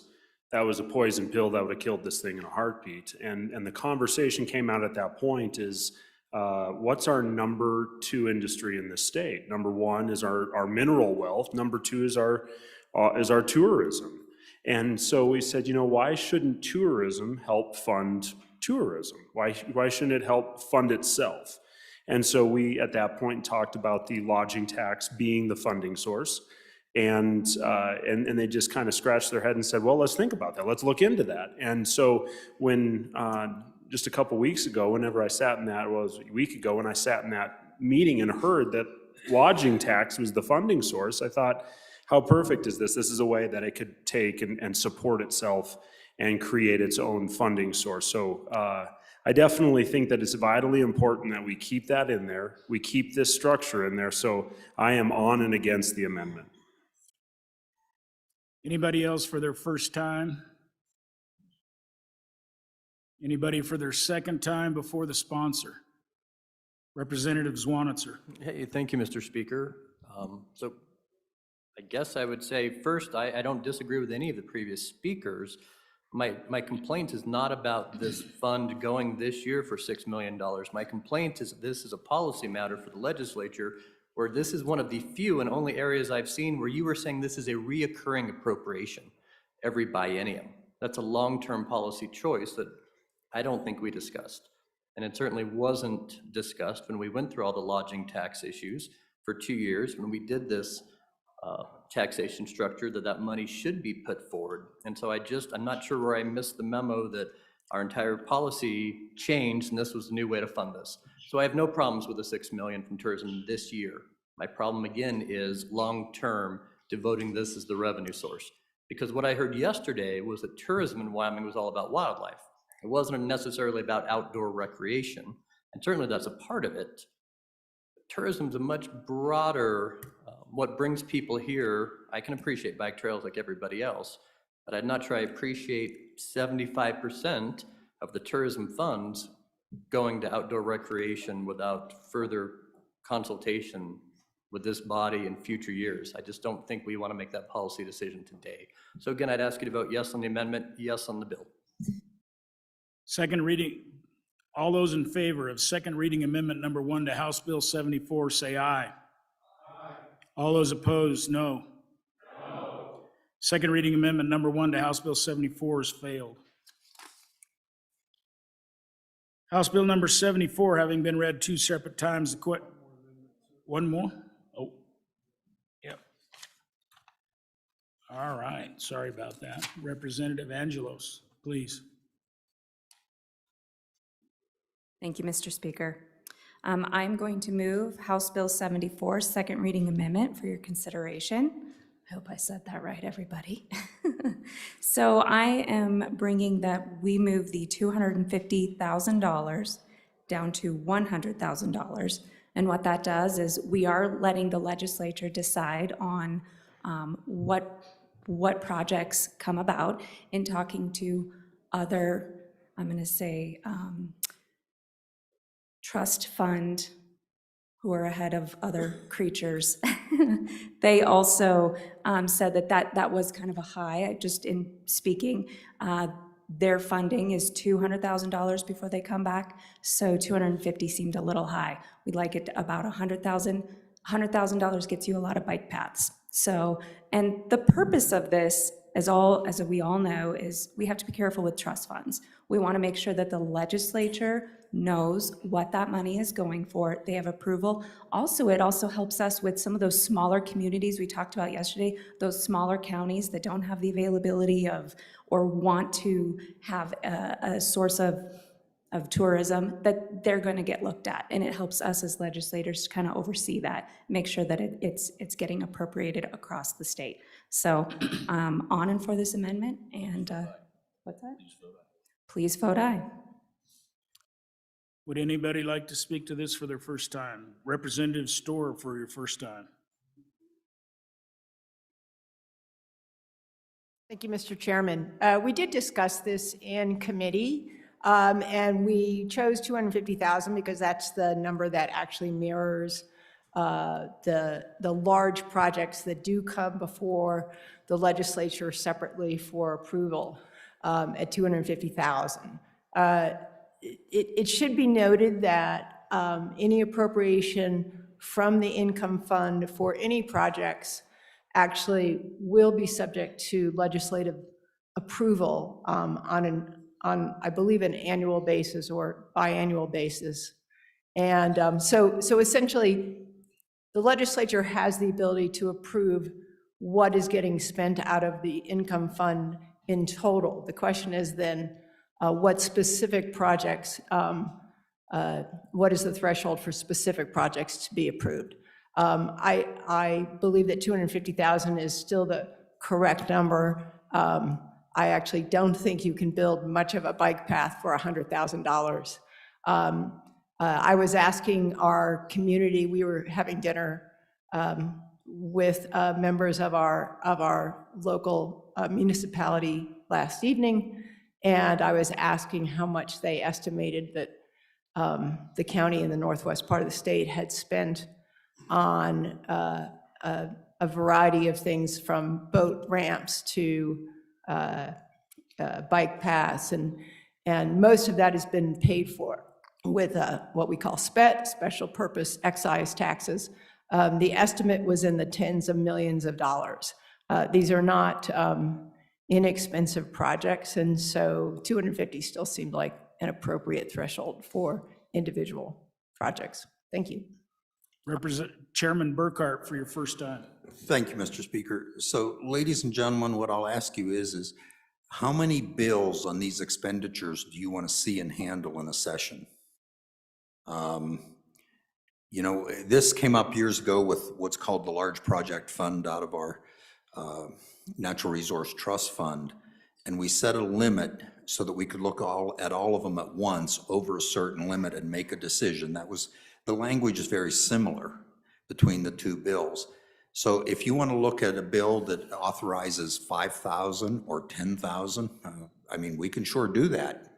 a poison pill that would have killed this thing in a heartbeat. And the conversation came out at that point is, what's our number two industry in this state? Number one is our mineral wealth. Number two is our tourism. And so we said, you know, why shouldn't tourism help fund tourism? Why shouldn't it help fund itself? And so we, at that point, talked about the lodging tax being the funding source. And they just kind of scratched their head and said, well, let's think about that. Let's look into that. And so when, just a couple weeks ago, whenever I sat in that, well, it was a week ago when I sat in that meeting and heard that lodging tax was the funding source, I thought, how perfect is this? This is a way that it could take and support itself and create its own funding source. So I definitely think that it's vitally important that we keep that in there. We keep this structure in there. So I am on and against the amendment. Anybody else for their first time? Anybody for their second time before the sponsor? Representative Zwanitzer. Hey, thank you, Mr. Speaker. So I guess I would say first, I don't disagree with any of the previous speakers. My complaint is not about this fund going this year for $6 million. My complaint is this is a policy matter for the legislature, where this is one of the few and only areas I've seen where you were saying this is a reoccurring appropriation every biennium. That's a long-term policy choice that I don't think we discussed. And it certainly wasn't discussed when we went through all the lodging tax issues for 2 years, when we did this taxation structure, that money should be put forward. And so I'm not sure where I missed the memo that our entire policy changed and this was the new way to fund this. So I have no problems with the $6 million from tourism this year. My problem again is long-term devoting this as the revenue source. Because what I heard yesterday was that tourism in Wyoming was all about wildlife. It wasn't necessarily about outdoor recreation, and certainly that's a part of it. Tourism is a much broader, what brings people here. I can appreciate bike trails like everybody else, but I'm not sure I appreciate 75% of the tourism funds going to outdoor recreation without further consultation with this body in future years. I just don't think we want to make that policy decision today. So again, I'd ask you to vote yes on the amendment, yes on the bill. Second reading, all those in favor of second reading amendment number 1 to House Bill 74, say aye. All those opposed, no. Second reading amendment number 1 to House Bill 74 has failed. House Bill number 74, having been read 2 separate times, one more? Oh, yep. All right, sorry about that. Representative Angelos, please. Thank you, Mr. Speaker. I'm going to move House Bill 74, second reading amendment for your consideration. I hope I said that right, everybody. So I am bringing that we move the $250,000 down to $100,000. And what that does is we are letting the legislature decide on what projects come about in talking to other, I'm going to say, trust fund who are ahead of other creatures. They also said that was kind of a high, just in speaking. Their funding is $200,000 before they come back, so $250 seemed a little high. We'd like it to about $100,000. $100,000 gets you a lot of bike paths. So, and the purpose of this, as we all know, is we have to be careful with trust funds. We want to make sure that the legislature knows what that money is going for. They have approval. Also, it also helps us with some of those smaller communities we talked about yesterday, those smaller counties that don't have the availability of or want to have a source of tourism, that they're going to get looked at. And it helps us as legislators to kind of oversee that, make sure that it's getting appropriated across the state. So on and for this amendment, and what's that? Please vote aye. Would anybody like to speak to this for their first time? Representative Storer for your first time. Thank you, Mr. Chairman. We did discuss this in committee, and we chose $250,000 because that's the number that actually mirrors the large projects that do come before the legislature separately for approval at $250,000. It should be noted that any appropriation from the income fund for any projects actually will be subject to legislative approval on I believe an annual basis or biannual basis. And so essentially the legislature has the ability to approve what is getting spent out of the income fund in total. The question is then what specific projects, what is the threshold for specific projects to be approved? I believe that $250,000 is still the correct number. I actually don't think you can build much of a bike path for $100,000. I was asking our community, we were having dinner with members of our local municipality last evening, and I was asking how much they estimated that the county in the northwest part of the state had spent on a variety of things from boat ramps to bike paths, and most of that has been paid for with what we call special purpose excise taxes. The estimate was in the tens of millions of dollars. These are not inexpensive projects, and so 250 still seemed like an appropriate threshold for individual projects. Thank you. Chairman Burkhart for your first time. Thank you, Mr. Speaker. So, ladies and gentlemen, what I'll ask you is how many bills on these expenditures do you want to see and handle in a session? You know, this came up years ago with what's called the Large Project Fund out of our Natural Resource Trust Fund, and we set a limit so that we could look at all of them at once over a certain limit and make a decision. That was, the language is very similar between the two bills. So if you want to look at a bill that authorizes 5,000 or 10,000, I mean, we can sure do that,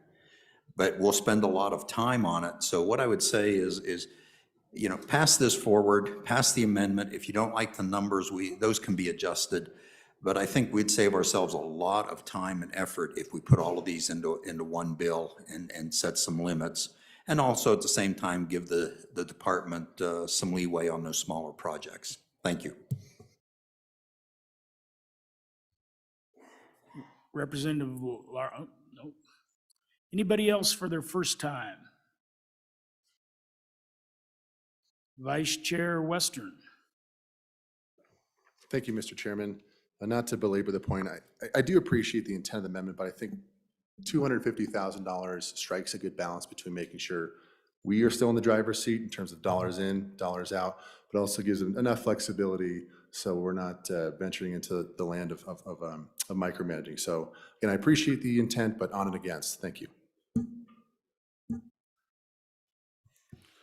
but we'll spend a lot of time on it. So what I would say is pass this forward, pass the amendment. If you don't like the numbers, those can be adjusted. But I think we'd save ourselves a lot of time and effort if we put all of these into one bill and set some limits. And also at the same time, give the department some leeway on those smaller projects. Thank you. Representative Lara, no. Anybody else for their first time? Vice Chair Western. Thank you, Mr. Chairman. Not to belabor the point, I do appreciate the intent of the amendment, but I think $250,000 strikes a good balance between making sure we are still in the driver's seat in terms of dollars in, dollars out, but also gives them enough flexibility so we're not venturing into the land of micromanaging. So again, I appreciate the intent, but on and against. Thank you.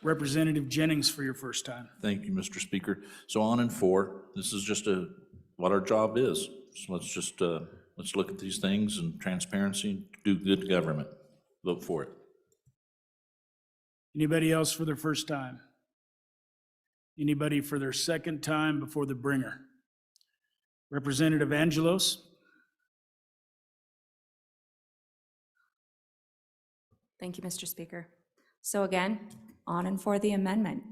Representative Jennings for your first time. Thank you, Mr. Speaker. So on and for, this is just what our job is. So let's look at these things and transparency, do good government. Vote for it. Anybody else for their first time? Anybody for their second time before the bringer? Representative Angelos? Thank you, Mr. Speaker. So again, on and for the amendment.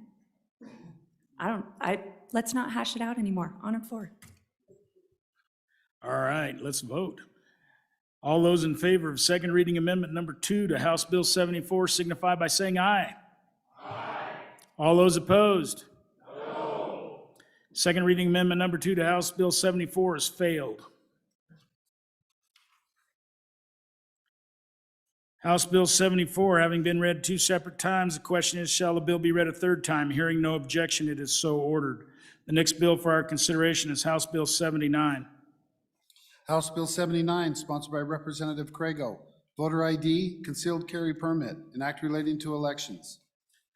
Let's not hash it out anymore. On and for. All right, let's vote. All those in favor of second reading amendment number 2 to House Bill 74 signify by saying aye. Aye. All those opposed? No. Second reading amendment number 2 to House Bill 74 has failed. House Bill 74 having been read 2 separate times, the question is, shall the bill be read a third time? Hearing no objection, it is so ordered. The next bill for our consideration is House Bill 79. House Bill 79, sponsored by Representative Crago. Voter ID, concealed carry permit, an act relating to elections.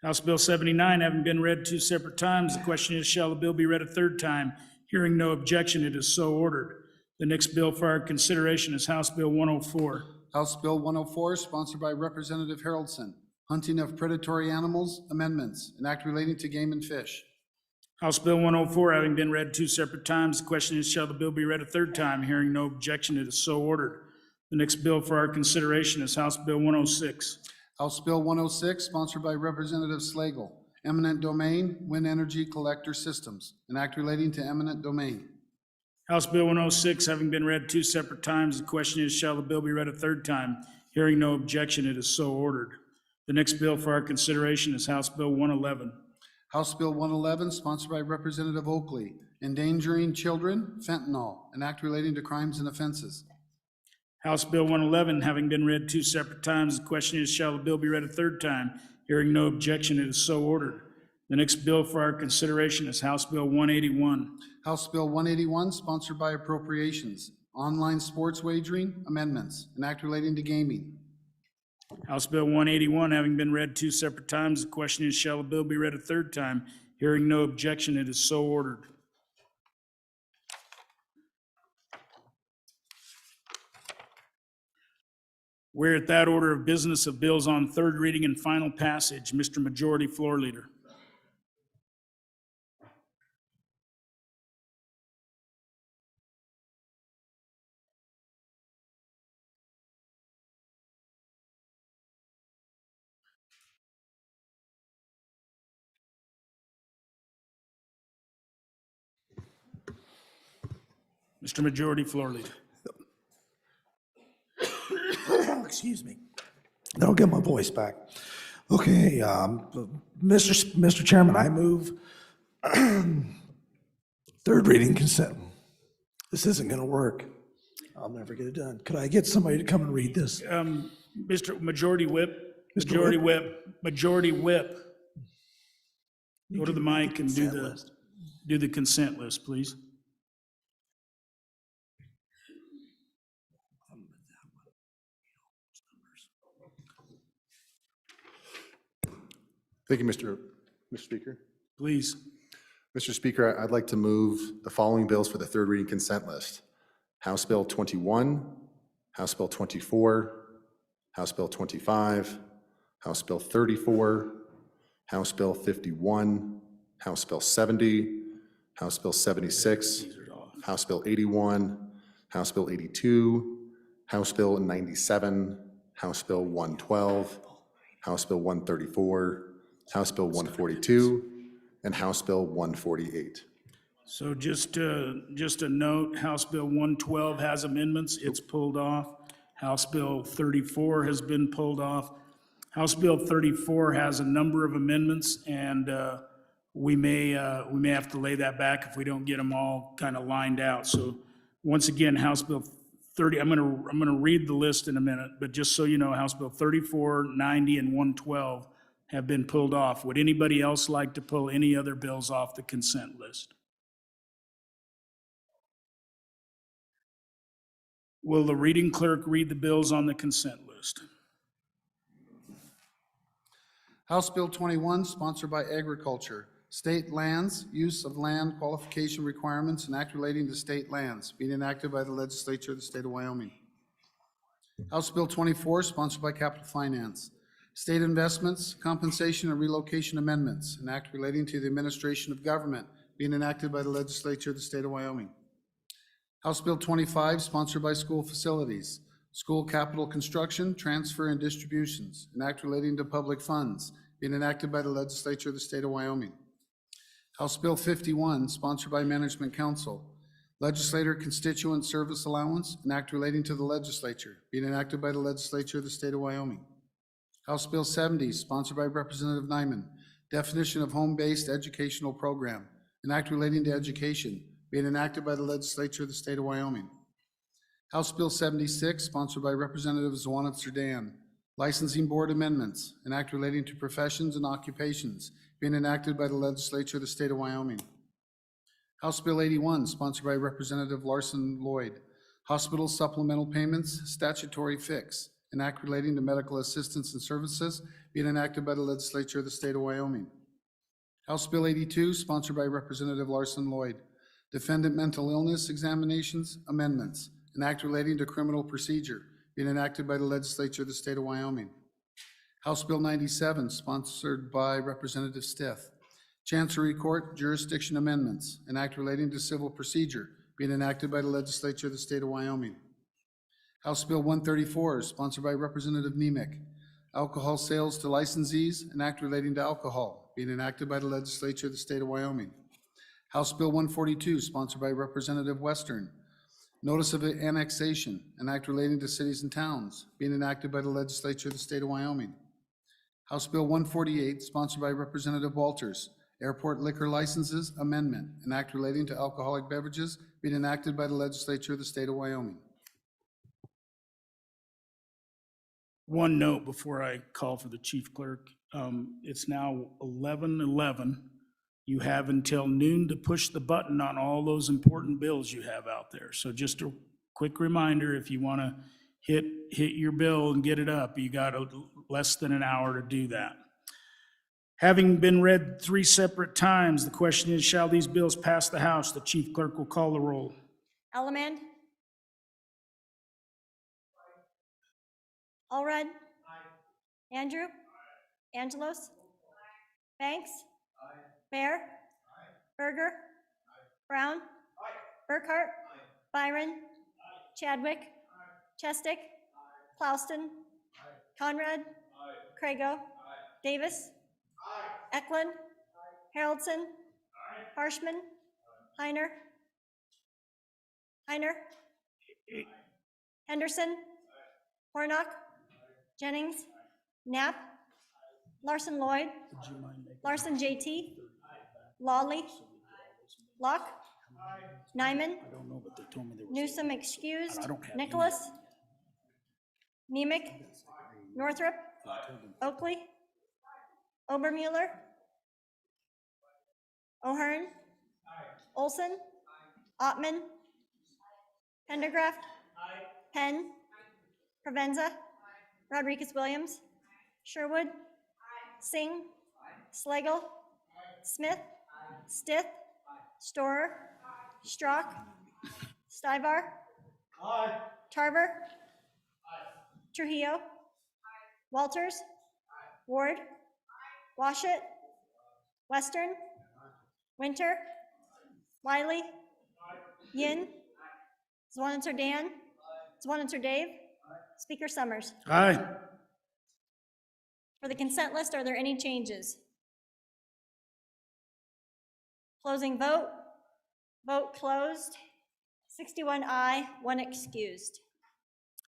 House Bill 79 having been read 2 separate times, the question is, shall the bill be read a third time? Hearing no objection, it is so ordered. The next bill for our consideration is House Bill 104. House Bill 104, sponsored by Representative Haroldson. Hunting of predatory animals, amendments, an act relating to game and fish. House Bill 104 having been read 2 separate times, the question is, shall the bill be read a third time? Hearing no objection, it is so ordered. The next bill for our consideration is House Bill 106. House Bill 106, sponsored by Representative Slagle. Eminent domain, wind energy collector systems, an act relating to eminent domain. House Bill 106 having been read 2 separate times, the question is, shall the bill be read a third time? Hearing no objection, it is so ordered. The next bill for our consideration is House Bill 111. House Bill 111, sponsored by Representative Oakley. Endangering children, fentanyl, an act relating to crimes and offenses. House Bill 111 having been read 2 separate times, the question is, shall the bill be read a third time? Hearing no objection, it is so ordered. The next bill for our consideration is House Bill 181. House Bill 181, sponsored by Appropriations. Online sports wagering, amendments, an act relating to gaming. House Bill 181 having been read 2 separate times, the question is, shall the bill be read a third time? Hearing no objection, it is so ordered. We're at that order of business of bills on third reading and final passage. Mr. Majority Floor Leader. Mr. Majority Floor Leader. Excuse me. That'll get my voice back. Okay, Mr. Chairman, I move third reading consent. This isn't going to work. I'll never get it done. Could I get somebody to come and read this? Mr. Majority Whip, Majority Whip, Majority Whip. Go to the mic and do the consent list, please. Thank you, Mr. Speaker. Please. Mr. Speaker, I'd like to move the following bills for the third reading consent list. House Bill 21, House Bill 24, House Bill 25, House Bill 34, House Bill 51, House Bill 70, House Bill 76, House Bill 81, House Bill 82, House Bill 97, House Bill 112, House Bill 134, House Bill 142, and House Bill 148. So just a note, House Bill 112 has amendments, it's pulled off. House Bill 34 has been pulled off. House Bill 34 has a number of amendments, and we may have to lay that back if we don't get them all kind of lined out. So once again, House Bill 30, I'm gonna read the list in a minute, but just so you know, House Bill 34, 90, and 112 have been pulled off. Would anybody else like to pull any other bills off the consent list? Will the reading clerk read the bills on the consent list? House Bill 21, sponsored by Agriculture, State Lands, Use of Land Qualification Requirements, and Act relating to state lands, being enacted by the legislature of the state of Wyoming. House Bill 24, sponsored by Capital Finance, State Investments, Compensation and Relocation Amendments, an act relating to the administration of government, being enacted by the legislature of the state of Wyoming. House Bill 25, sponsored by School Facilities, School Capital Construction, Transfer and Distributions, an act relating to public funds, being enacted by the legislature of the state of Wyoming. House Bill 51, sponsored by Management Council, Legislator Constituent Service Allowance, an act relating to the legislature, being enacted by the legislature of the state of Wyoming. House Bill 70, sponsored by Representative Nyman, Definition of Home-Based Educational Program, an act relating to education, being enacted by the legislature of the state of Wyoming. House Bill 76, sponsored by Representative Zwanif Zerdan, Licensing Board Amendments, an act relating to professions and occupations, being enacted by the legislature of the state of Wyoming. House Bill 81, sponsored by Representative Larson Lloyd, Hospital Supplemental Payments, Statutory Fix, an act relating to medical assistance and services, being enacted by the legislature of the state of Wyoming. House Bill 82, sponsored by Representative Larson Lloyd, Defendant Mental Illness Examinations Amendments, an act relating to criminal procedure, being enacted by the legislature of the state of Wyoming. House Bill 97, sponsored by Representative Stith, Chancery Court Jurisdiction Amendments, an act relating to civil procedure, being enacted by the legislature of the state of Wyoming. House Bill 134, sponsored by Representative Nemec, Alcohol Sales to Licensees, an act relating to alcohol, being enacted by the legislature of the state of Wyoming. House Bill 142, sponsored by Representative Western, Notice of Annexation, an act relating to cities and towns, being enacted by the legislature of the state of Wyoming. House Bill 148, sponsored by Representative Walters, Airport Liquor Licenses Amendment, an act relating to alcoholic beverages, being enacted by the legislature of the state of Wyoming. One note before I call for the chief clerk. It's now 11:11. You have until noon to push the button on all those important bills you have out there. So just a quick reminder, if you want to hit your bill and get it up, you got less than an hour to do that. Having been read 3 separate times, the question is, shall these bills pass the House? The chief clerk will call the roll. Allemand? Allred? Andrew? Angelos? Banks? Bear? Berger? Brown? Burkhart? Byron? Chadwick? Chestick? Clauston? Conrad? Crago? Davis? Eklund? Haroldson? Harshman? Heiner? Henderson? Hornock? Jennings? Knapp? Larson Lloyd? Larson JT? Lawley? Locke? Nyman? Newsom excused? Nicholas? Nemec? Northrup? Oakley? Obermueller? O'Hearn? Olson? Ottman? Pendergraft? Penn? Provenza? Rodriguez-Williams? Sherwood? Singh? Slagle? Smith? Stith? Storer? Strock? Stivar? Tarver? Trujillo? Walters? Ward? Washut? Western. Winter. Wiley. Yin. Zwaniter Dan. Zwaniter Dave. Speaker Summers. Aye. For the consent list, are there any changes? Closing vote. Vote closed. 61 aye, 1 excused.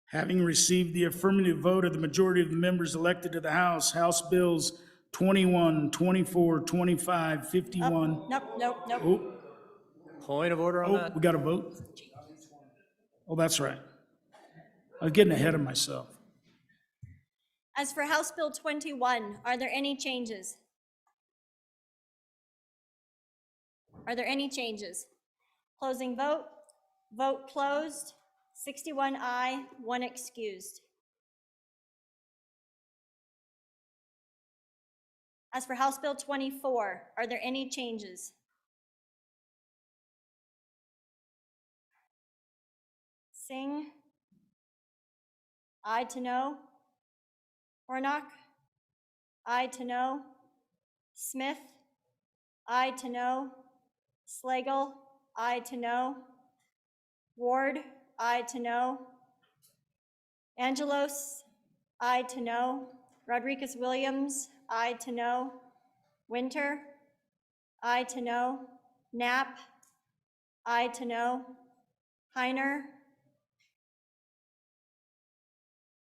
Having received the affirmative vote of the majority of the members elected to the House, House Bills 21, 24, 25, 51. Nope. Oh, Point of order on that. we got a vote? Oh, that's right. I was getting ahead of myself. As for House Bill 21, are there any changes? Are there any changes? Closing vote. Vote closed. 61 aye, 1 excused. As for House Bill 24, are there any changes? Singh. Aye to no. Warnock. Aye to no. Smith. Aye to no. Slagle. Aye to no. Ward. Aye to no. Angelos. Aye to no. Rodriguez Williams. Aye to no. Winter. Aye to no. Knapp. Aye to no. Heiner.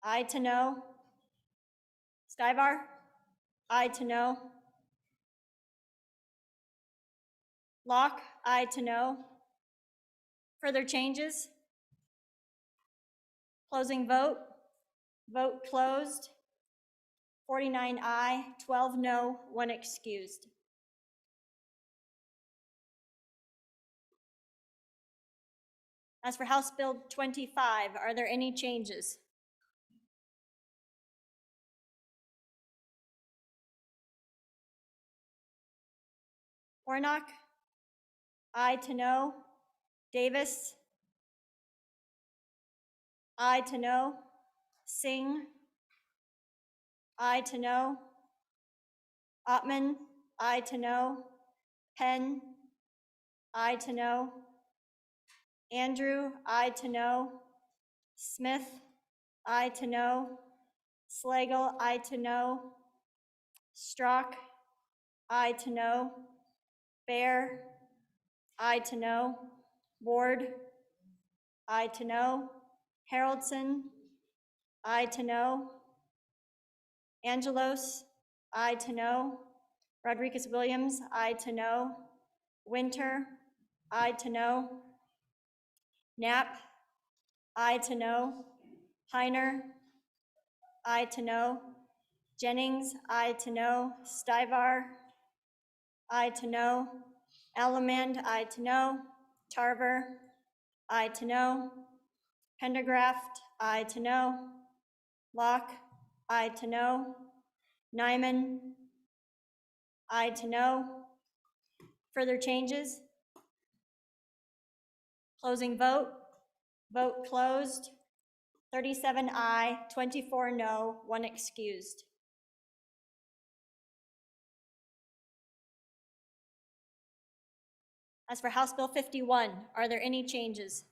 Aye to no. Stivar. Aye to no. Locke. Aye to no. Further changes? Closing vote. Vote closed. 49 aye, 12 no, 1 excused. As for House Bill 25, are there any changes? Warnock. Aye to no. Davis. Aye to no. Singh. Aye to no. Ottman. Aye to no. Penn. Aye to no. Andrew. Aye to no. Smith. Aye to no. Slagle. Aye to no. Strzok. Aye to no. Bear. Aye to no. Ward. Aye to no. Haroldson. Aye to no. Angelos. Aye to no. Rodriguez Williams. Aye to no. Winter. Aye to no. Knapp. Aye to no. Heiner. Aye to no. Jennings. Aye to no. Stivar. Aye to no. Allemand. Aye to no. Tarver. Aye to no. Pendergraft. Aye to no. Locke. Aye to no. Nyman. Aye to no. Further changes? Closing vote. Vote closed. 37 aye, 24 no, 1 excused. As for House Bill 51, are there any changes?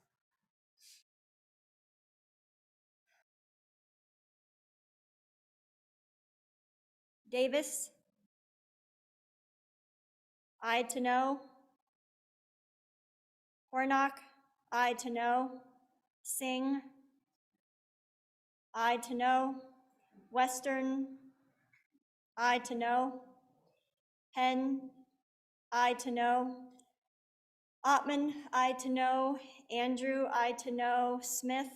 Davis. Aye to no. Warnock. Aye to no. Singh. Aye to no. Western. Aye to no. Penn. Aye to no. Ottman. Aye to no. Andrew. Aye to no. Smith.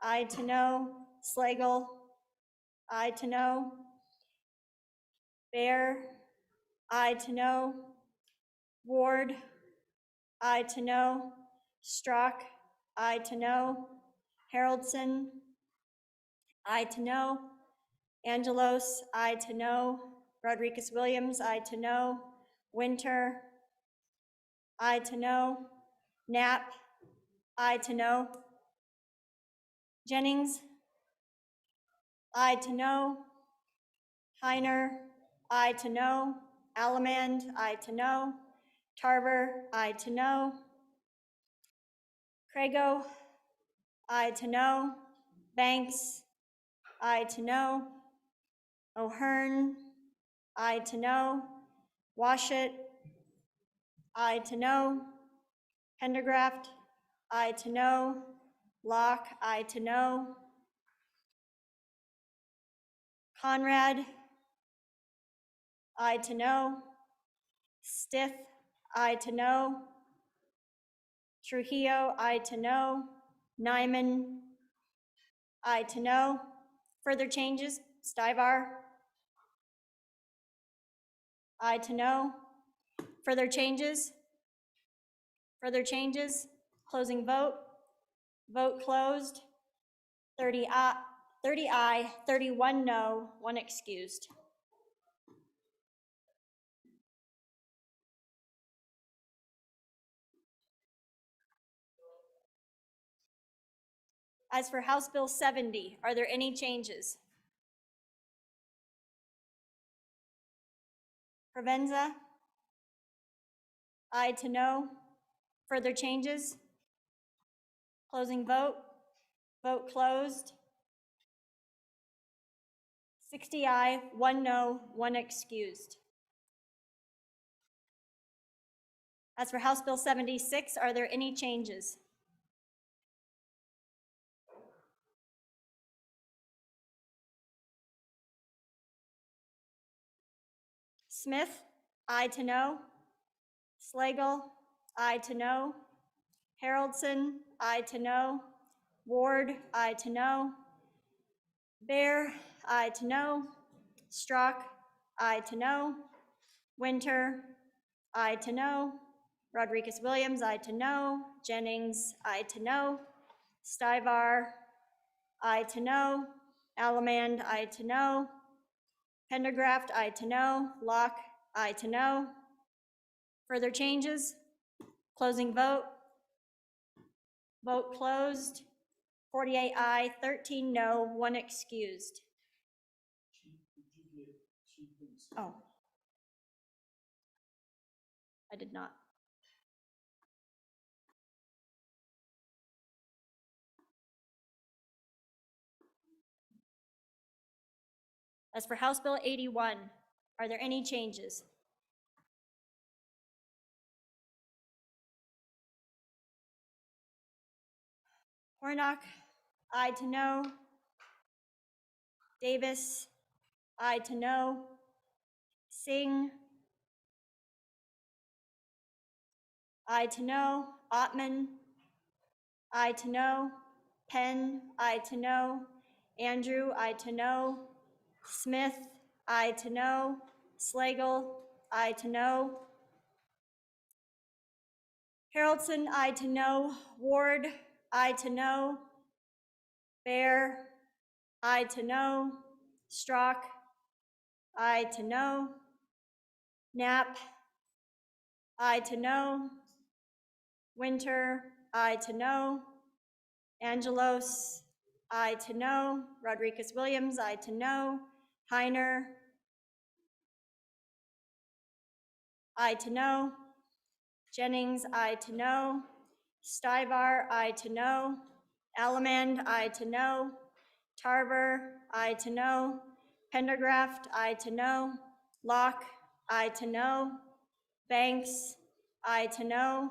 Aye to no. Slagle. Aye to no. Bear. Aye to no. Ward. Aye to no. Strzok. Aye to no. Haroldson. Aye to no. Angelos. Aye to no. Rodriguez Williams. Aye to no. Winter. Aye to no. Knapp. Aye to no. Jennings. Aye to no. Heiner. Aye to no. Allemand, aye to no. Tarver, aye to no. Crago, aye to no. Banks, aye to no. O'Hearn, aye to no. Washit, aye to no. Pendergraft, aye to no. Locke, aye to no. Conrad, aye to no. Stiff, aye to no. Trujillo, aye to no. Nyman, aye to no. Further changes? Stivar, aye to no. Further changes? Further changes? Closing vote. Vote closed. 30 aye, 31 no, 1 excused. As for House Bill 70, are there any changes? Provenza? Aye to no. Further changes? Closing vote. Vote closed. 60 aye, 1 no, 1 excused. As for House Bill 76, are there any changes? Smith? Aye to no. Slagle? Aye to no. Haroldson? Aye to no. Ward? Aye to no. Bear? Aye to no. Strzok? Aye to no. Winter? Aye to no. Rodriguez-Williams? Aye to no. Jennings? Aye to no. Stivar? Aye to no. Allemand? Aye to no. Pendergraft? Aye to no. Locke? Aye to no. Further changes? Closing vote. Vote closed. 48 aye, 13 no, 1 excused. Oh. I did not. As for House Bill 81, are there any changes? Warnock, aye to no. Davis, aye to no. Singh, aye to no. Ottman, aye to no. Penn, aye to no. Andrew, aye to no. Smith, aye to no. Slagle, aye to no. Haroldson, aye to no. Ward, aye to no. Bear, aye to no. Strzok, aye to no. Knapp, aye to no. Winter, aye to no. Angelos, aye to no. Rodriguez-Williams, aye to no. Heiner, aye to no. Jennings, aye to no. Stivar, aye to no. Allemand, aye to no. Tarver, aye to no. Pendergraft, aye to no. Locke, aye to no. Banks, aye to no.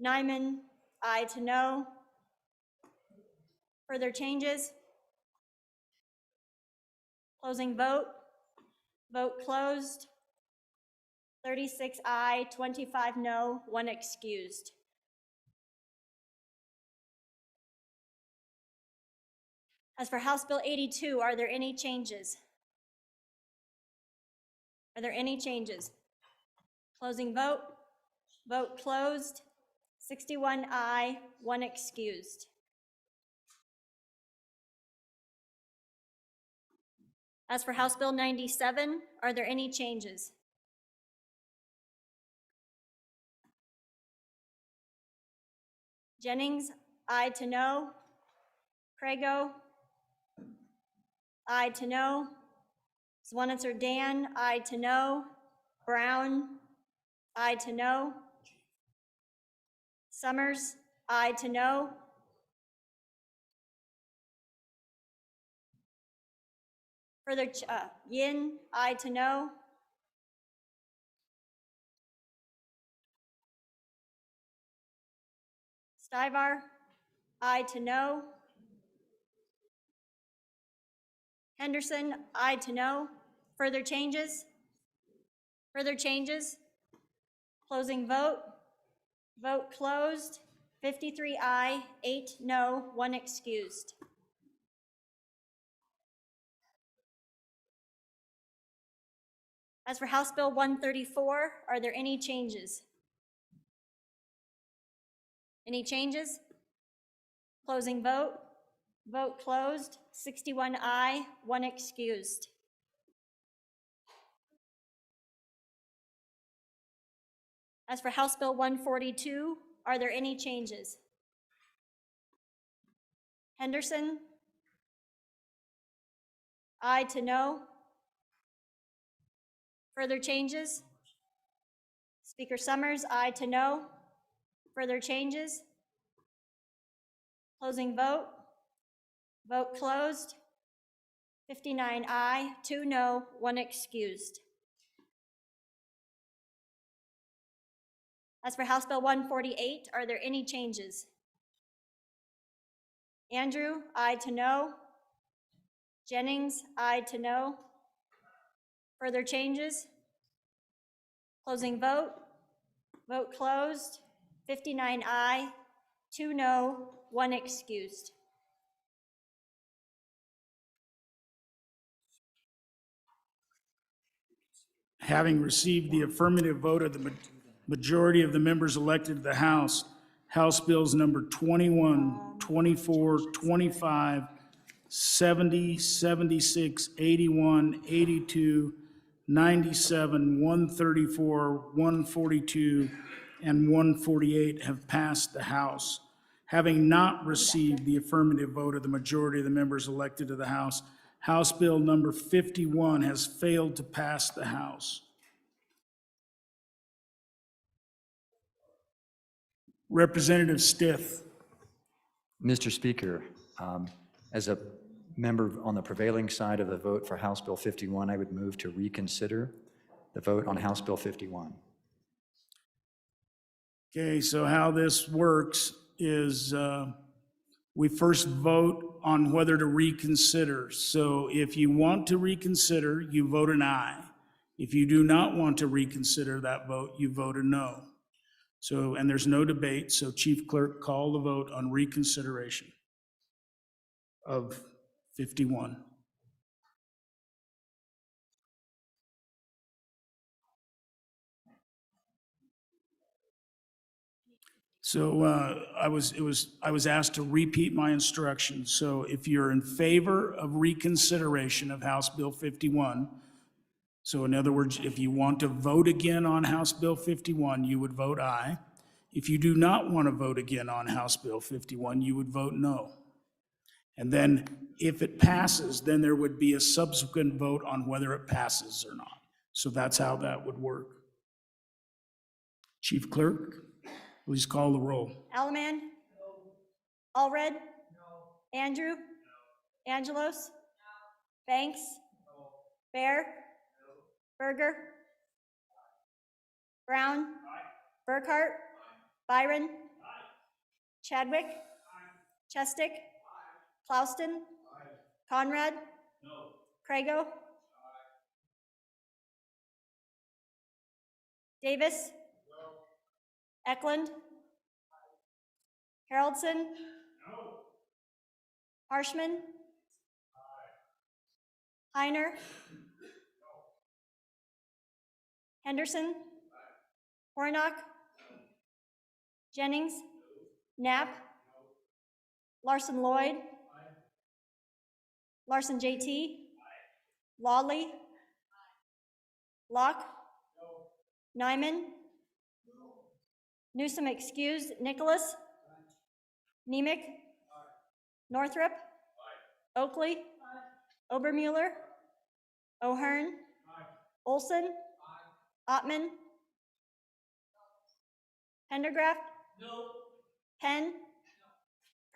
Nyman, aye to no. Further changes? Closing vote. Vote closed. 36 aye, 25 no, 1 excused. As for House Bill 82, are there any changes? Are there any changes? Closing vote. Vote closed. 61 aye, 1 excused. As for House Bill 97, are there any changes? Jennings, aye to no. Crago, I to know. Swannitzer Dan, I to know. Brown, I to know. Summers, I to know. Further, Yin, I to know. Stivar, I to know. Henderson, I to know. Further changes? Further changes? Closing vote. Vote closed. 53 aye, 8 no, 1 excused. As for House Bill 134, are there any changes? Any changes? Closing vote. Vote closed. 61 aye, 1 excused. As for House Bill 142, are there any changes? Henderson? Aye to no. Further changes? Speaker Summers, aye to no. Further changes? Closing vote. Vote closed. 59 aye, 2 no, 1 excused. As for House Bill 148, are there any changes? Andrew, aye to no. Jennings, aye to no. Further changes? Closing vote. Vote closed. 59 aye, 2 no, 1 excused. Having received the affirmative vote of the majority of the members elected to the House, House Bills number 21, 24, 25, 70, 76, 81, 82, 97, 134, 142, and 148 have passed the House. Having not received the affirmative vote of the majority of the members elected to the House, House Bill number 51 has failed to pass the House. Representative Stiff. Mr. Speaker, as a member on the prevailing side of the vote for House Bill 51, I would move to reconsider the vote on House Bill 51. Okay, so how this works is we first vote on whether to reconsider. So if you want to reconsider, you vote an aye. If you do not want to reconsider that vote, you vote a no. So, and there's no debate, so Chief Clerk, call the vote on reconsideration of 51. So I was asked to repeat my instructions. So if you're in favor of reconsideration of House Bill 51, so in other words, if you want to vote again on House Bill 51, you would vote aye. If you do not want to vote again on House Bill 51, you would vote no. And then if it passes, then there would be a subsequent vote on whether it passes or not. So that's how that would work. Chief Clerk, please call the roll. Alaman? Allred? Andrew? Angelos? Banks? Bear? Berger? Brown? Burkhart? Byron? Chadwick? Chestick? Klauston? Conrad? Crago? Davis? Eklund? Haroldson? Harshman? Heiner? Henderson? Warnock? Jennings? Knapp? Larson Lloyd? Larson JT? Lawley? Locke? Nyman? Newsom excused. Nicholas? Nemec? Northrup? Oakley? Obermuller. O'Hearn. Olson. Ottman. Pendergraft. Penn.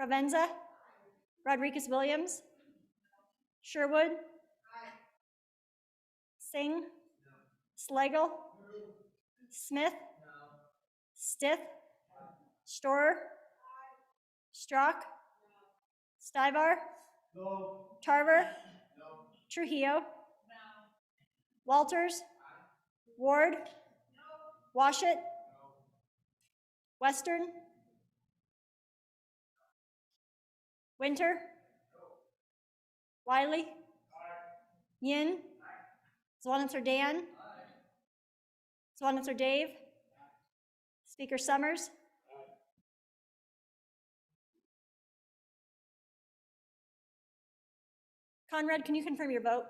Provenza. Rodriguez Williams. Sherwood. Singh. Slagle. Smith. Stith. Storer. Strock. Stivar. Tarver. Trujillo. Walters. Ward. Washit. Western. Winter. Wiley. Yin. Zwanitzer Dan. Zwanitzer Dave. Speaker Summers. Conrad, can you confirm your vote?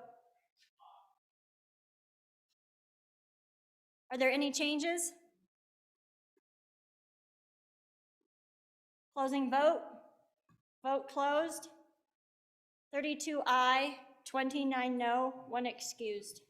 Are there any changes? Closing vote. Vote closed. 32 aye, 29 no, 1 excused.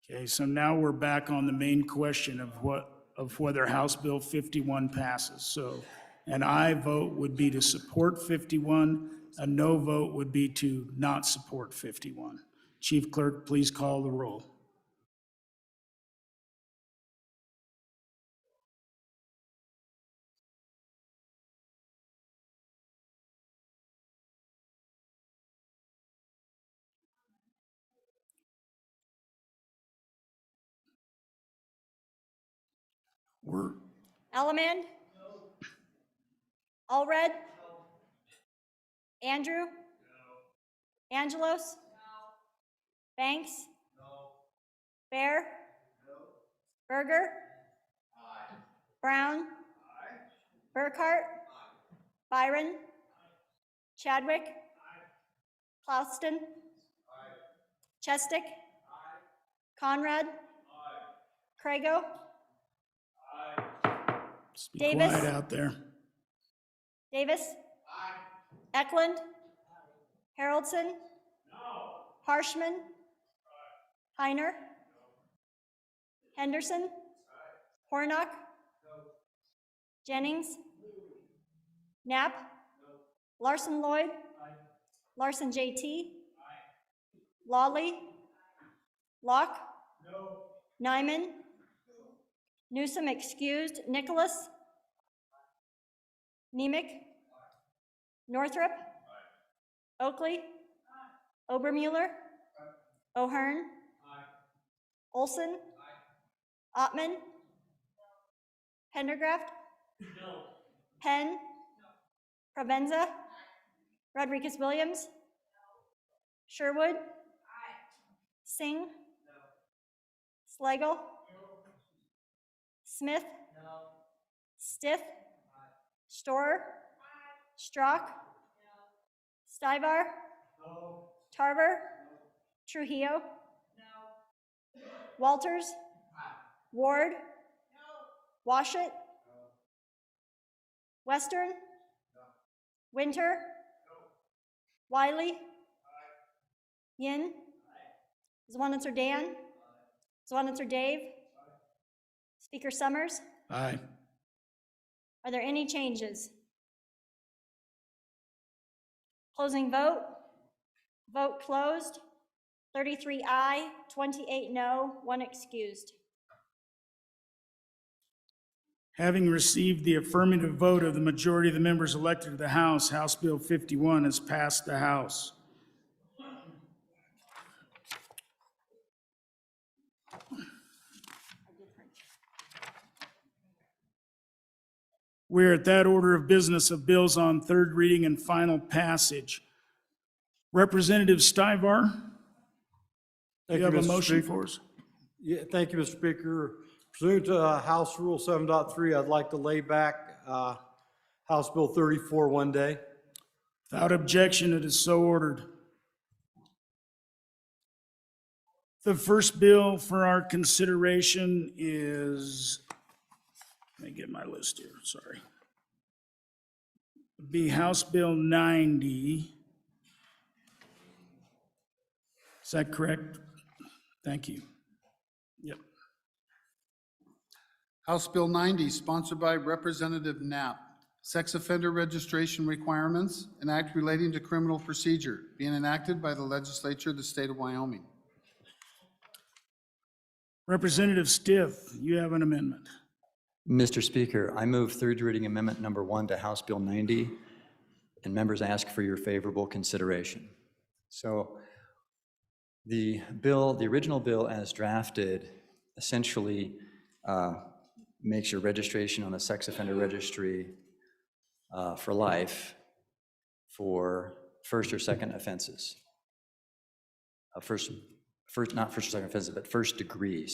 Okay, so now we're back on the main question of whether House Bill 51 passes. So an aye vote would be to support 51, a no vote would be to not support 51. Chief Clerk, please call the roll. Allemand? Allred? Andrew? Angelos? Banks? Bear? Berger? Brown? Burkhart? Byron? Chadwick? Clauston? Chestick? Conrad? Crago? Just be Davis? quiet out there. Davis? Eklund? Haroldson? Harshman? Heiner? Henderson? Hornock? Jennings? Knapp? Larson Lloyd? Larson JT? Lawley? Locke? Nyman? Newsom excused. Nicholas? Nemec? Northrup? Oakley? Obermuller? O'Hearn? Olson? Ottman? Pendergraft? Penn? Provenza? Rodriguez Williams? Sherwood? Singh? Slagle? Smith? Stith? Storer? Strock? Stivar? Tarver? Trujillo? Walters? Ward? Washit? Western? Winter? Wiley? Yin? Zwanitzer Dan? Zwanitzer Dave? Speaker Summers? Aye. Are there any changes? Closing vote. Vote closed. 33 aye, 28 no, 1 excused. Having received the affirmative vote of the majority of the members elected to the House, House Bill 51 has passed the House. We're at that order of business of bills on third reading and final passage. Representative Stivar, do you have a motion for us? Yeah, thank you, Mr. Speaker. Pursuant to House Rule 7.3, I'd like to lay back House Bill 34 one day. Without objection, it is so ordered. The first bill for our consideration is, let me get my list here, sorry. Be House Bill 90. that correct? Thank you. Yep. House Bill 90, sponsored by Representative Knapp, sex offender registration requirements, an act relating to criminal procedure, being enacted by the legislature of the state of Wyoming. Representative Stiff, you have an amendment. Mr. Speaker, I move third reading amendment number 1 to House Bill 90, and members ask for your favorable consideration. So the bill, the original bill as drafted, essentially makes your registration on the sex offender registry for life for first or second offenses. Not first or second offenses, but first degree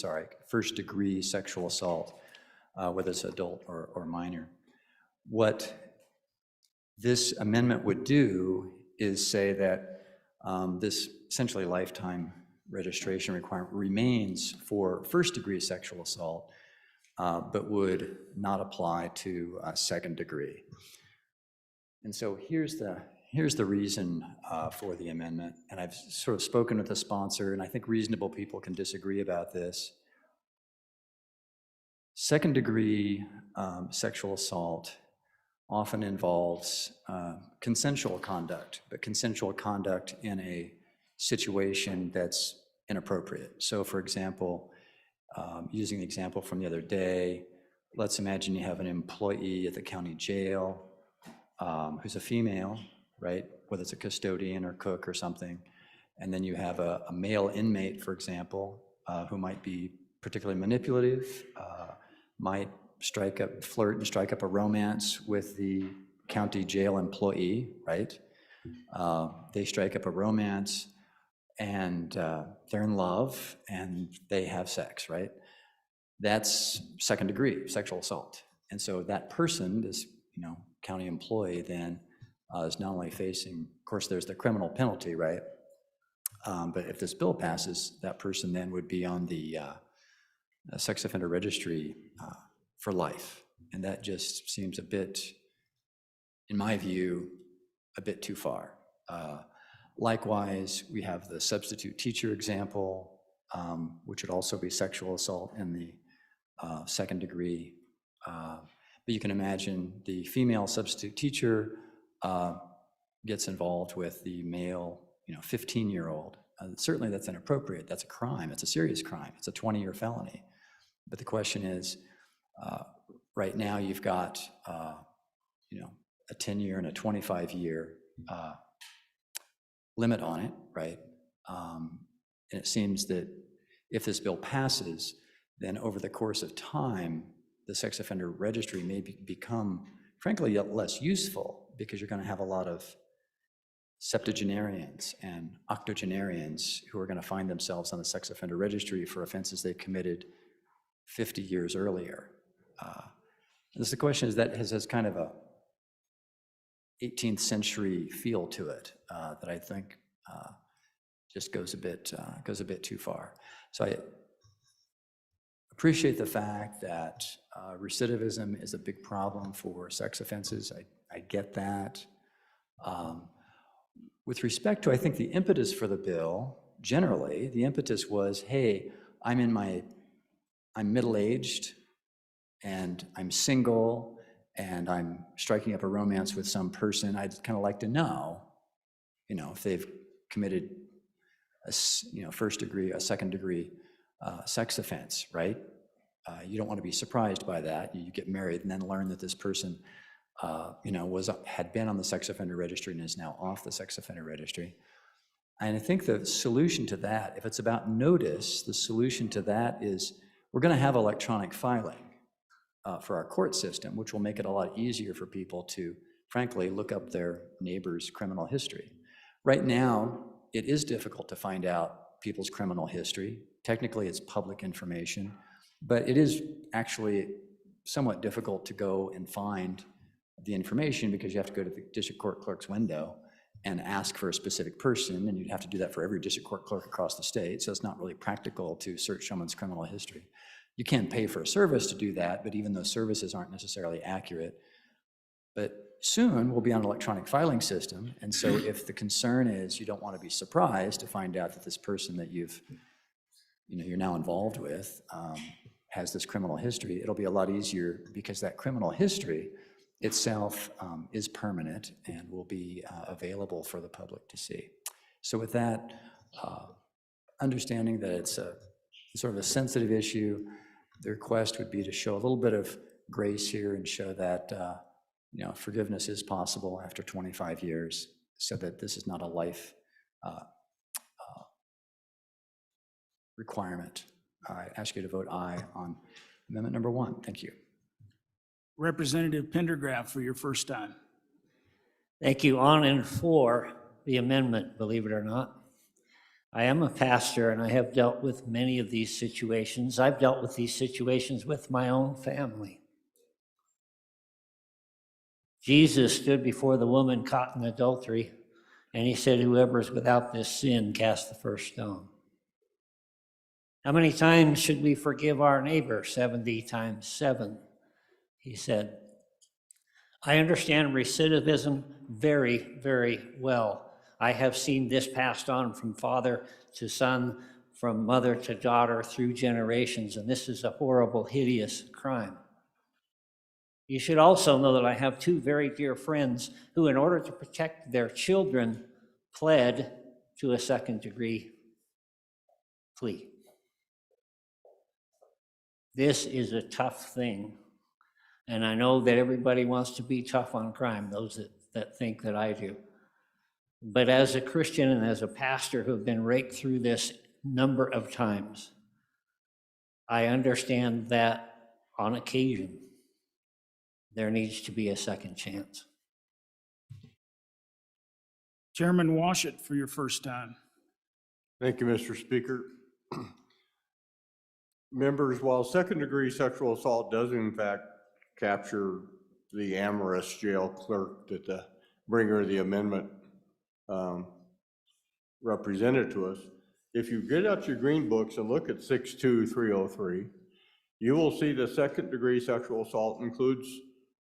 sexual assault, whether it's adult or minor. What this amendment would do is say that this essentially lifetime registration requirement remains for first degree sexual assault, but would not apply to second degree. And so here's the reason for the amendment, and I've sort of spoken with the sponsor, and I think reasonable people can disagree about this. Second degree sexual assault often involves consensual conduct, but consensual conduct in a situation that's inappropriate. So for example, using the example from the other day, let's imagine you have an employee at the county jail who's a female, right? Whether it's a custodian or cook or something. And then you have a male inmate, for example, who might be particularly manipulative, might flirt and strike up a romance with the county jail employee, right? They strike up a romance and they're in love and they have sex, right? That's second degree sexual assault. And so that person, this county employee then is not only facing, of course, there's the criminal penalty, right? But if this bill passes, that person then would be on the sex offender registry for life. And that just seems a bit, in my view, a bit too far. Likewise, we have the substitute teacher example, which would also be sexual assault in the second degree. But you can imagine the female substitute teacher gets involved with the male, 15-year-old. Certainly that's inappropriate. That's a crime. It's a serious crime. It's a 20-year felony. But the question is, right now you've got, a 10-year and a 25-year limit on it, right? And it seems that if this bill passes, then over the course of time, the sex offender registry may become, frankly, less useful because you're going to have a lot of septuagenarians and octogenarians who are going to find themselves on the sex offender registry for offenses they committed 50 years earlier. And so the question is that has kind of a 18th century feel to it that I think just goes a bit too far. So I appreciate the fact that recidivism is a big problem for sex offenses. I get that. With respect to, I think, the impetus for the bill, generally, the impetus was, hey, I'm middle-aged, and I'm single, and I'm striking up a romance with some person. I'd kind of like to know, if they've committed a first degree, a second degree sex offense, right? You don't want to be surprised by that. You get married and then learn that this person, had been on the sex offender registry and is now off the sex offender registry. And I think the solution to that, if it's about notice, the solution to that is we're going to have electronic filing for our court system, which will make it a lot easier for people to, frankly, look up their neighbor's criminal history. Right now, it is difficult to find out people's criminal history. Technically, it's public information, but it is actually somewhat difficult to go and find the information because you have to go to the district court clerk's window and ask for a specific person, and you'd have to do that for every district court clerk across the state, so it's not really practical to search someone's criminal history. You can pay for a service to do that, but even those services aren't necessarily accurate. But soon we'll be on an electronic filing system. And so if the concern is you don't want to be surprised to find out that this person that you're now involved with has this criminal history, it'll be a lot easier because that criminal history itself is permanent and will be available for the public to see. So with that, understanding that it's a sort of a sensitive issue, the request would be to show a little bit of grace here and show that forgiveness is possible after 25 years, so that this is not a life requirement. I ask you to vote aye on amendment number 1. Thank you. Representative Pendergraft for your first time. Thank you. On and for the amendment, believe it or not. I am a pastor and I have dealt with many of these situations. I've dealt with these situations with my own family. Jesus stood before the woman caught in adultery and he said, "Whoever is without this sin, cast the first stone." How many times should we forgive our neighbor? 70 times 7, he said. I understand recidivism very, very well. I have seen this passed on from father to son, from mother to daughter through generations, and this is a horrible, hideous crime. You should also know that I have 2 very dear friends who, in order to protect their children, pled to a second-degree plea. This is a tough thing, and I know that everybody wants to be tough on crime, those that think that I do. But as a Christian and as a pastor who have been raked through this number of times, I understand that on occasion, there needs to be a second chance. Chairman Washut for your first time. Thank you, Mr. Speaker. Members, while second-degree sexual assault does in fact capture the amorous jail clerk that the bringer of the amendment represented to us, if you get out your green books and look at 62303, you will see the second-degree sexual assault includes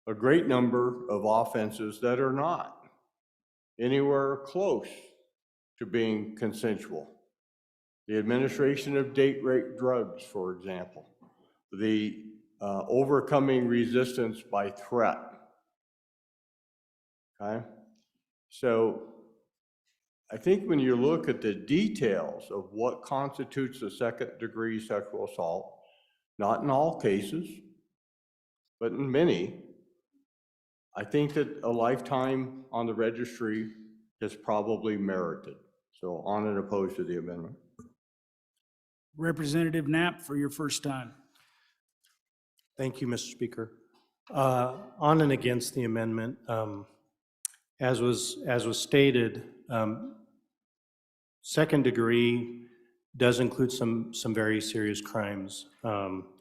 a great number of offenses that are not anywhere close to being consensual. The administration of date-rape drugs, for example, the overcoming resistance by threat. Okay? So I think when you look at the details of what constitutes a second-degree sexual assault, not in all cases, but in many, I think that a lifetime on the registry is probably merited. So on and opposed to the amendment. Representative Knapp for your first time. Thank you, Mr. Speaker. On and against the amendment, as was stated, second degree does include some very serious crimes,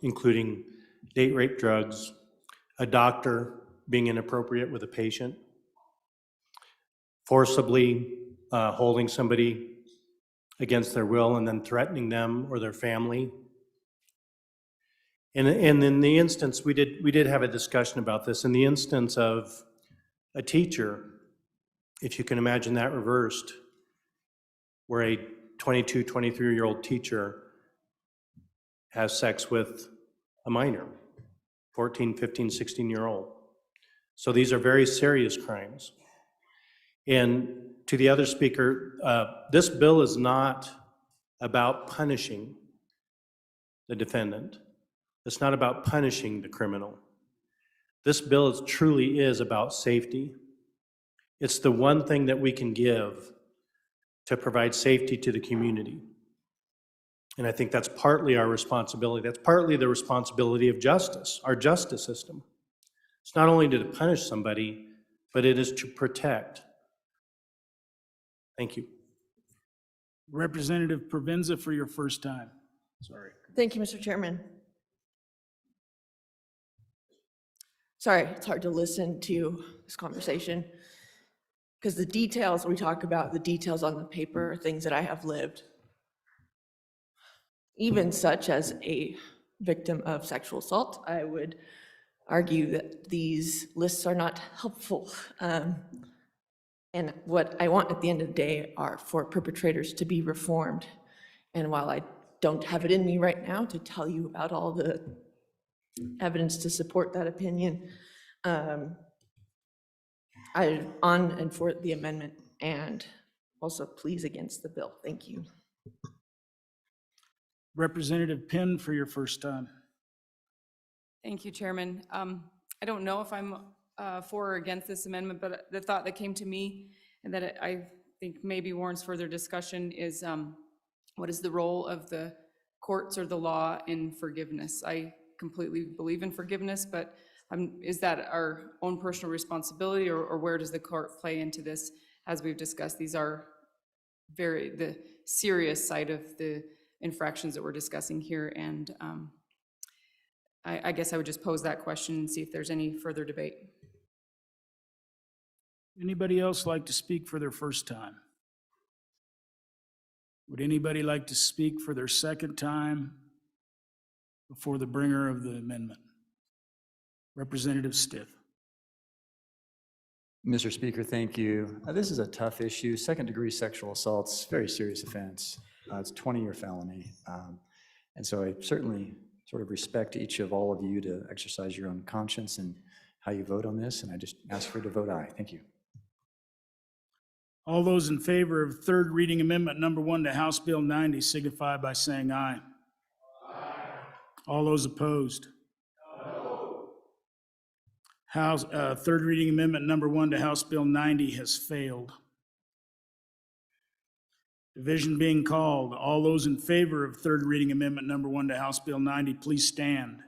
including date rape drugs, a doctor being inappropriate with a patient, forcibly holding somebody against their will and then threatening them or their family. And in the instance, we did have a discussion about this. In the instance of a teacher, if you can imagine that reversed, where a 22, 23-year-old teacher has sex with a minor, 14, 15, 16-year-old. So these are very serious crimes. And to the other speaker, this bill is not about punishing the defendant. It's not about punishing the criminal. This bill truly is about safety. It's the one thing that we can give to provide safety to the community. And I think that's partly our responsibility. That's partly the responsibility of justice, our justice system. It's not only to punish somebody, but it is to protect. Thank you. Representative Provenza for your first time. Sorry. Thank you, Mr. Chairman. Sorry, it's hard to listen to this conversation because the details we talk about, the details on the paper are things that I have lived. Even such as a victim of sexual assault, I would argue that these lists are not helpful. And what I want at the end of the day are for perpetrators to be reformed. And while I don't have it in me right now to tell you about all the evidence to support that opinion, I'm on and for the amendment, and also please against the bill. Thank you. Representative Penn for your first time. Thank you, Chairman. I don't know if I'm for or against this amendment, but the thought that came to me and that I think maybe warrants further discussion is what is the role of the courts or the law in forgiveness? I completely believe in forgiveness, but is that our own personal responsibility, or where does the court play into this? As we've discussed, these are the serious side of the infractions that we're discussing here, and I guess I would just pose that question and see if there's any further debate. Anybody else like to speak for their first time? Would anybody like to speak for their second time before the bringer of the amendment? Representative Stiff. Mr. Speaker, thank you. This is a tough issue. Second-degree sexual assault's a very serious offense. It's a 20-year felony. And so I certainly sort of respect each of all of you to exercise your own conscience and how you vote on this, and I just ask for you to vote aye. Thank you. All those in favor of third reading amendment number 1 to House Bill 90 signify by saying aye. Aye. All those opposed? No. Third reading amendment number 1 to House Bill 90 has failed. Division being called. All those in favor of third reading amendment number 1 to House Bill 90, please stand.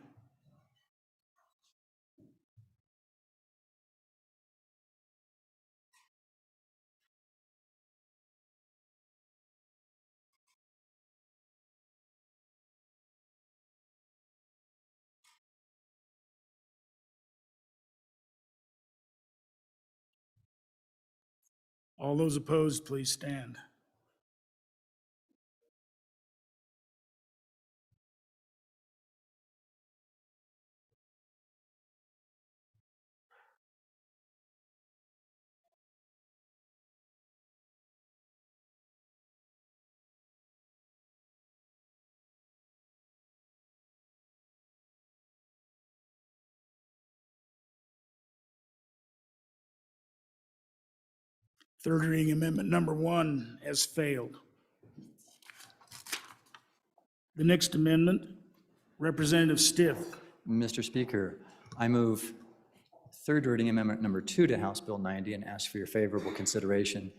All those opposed, please stand. Third reading amendment number 1 has failed. The next amendment, Representative Stiff. Mr. Speaker, I move third reading amendment number 2 to House Bill 90 and ask for your favorable consideration.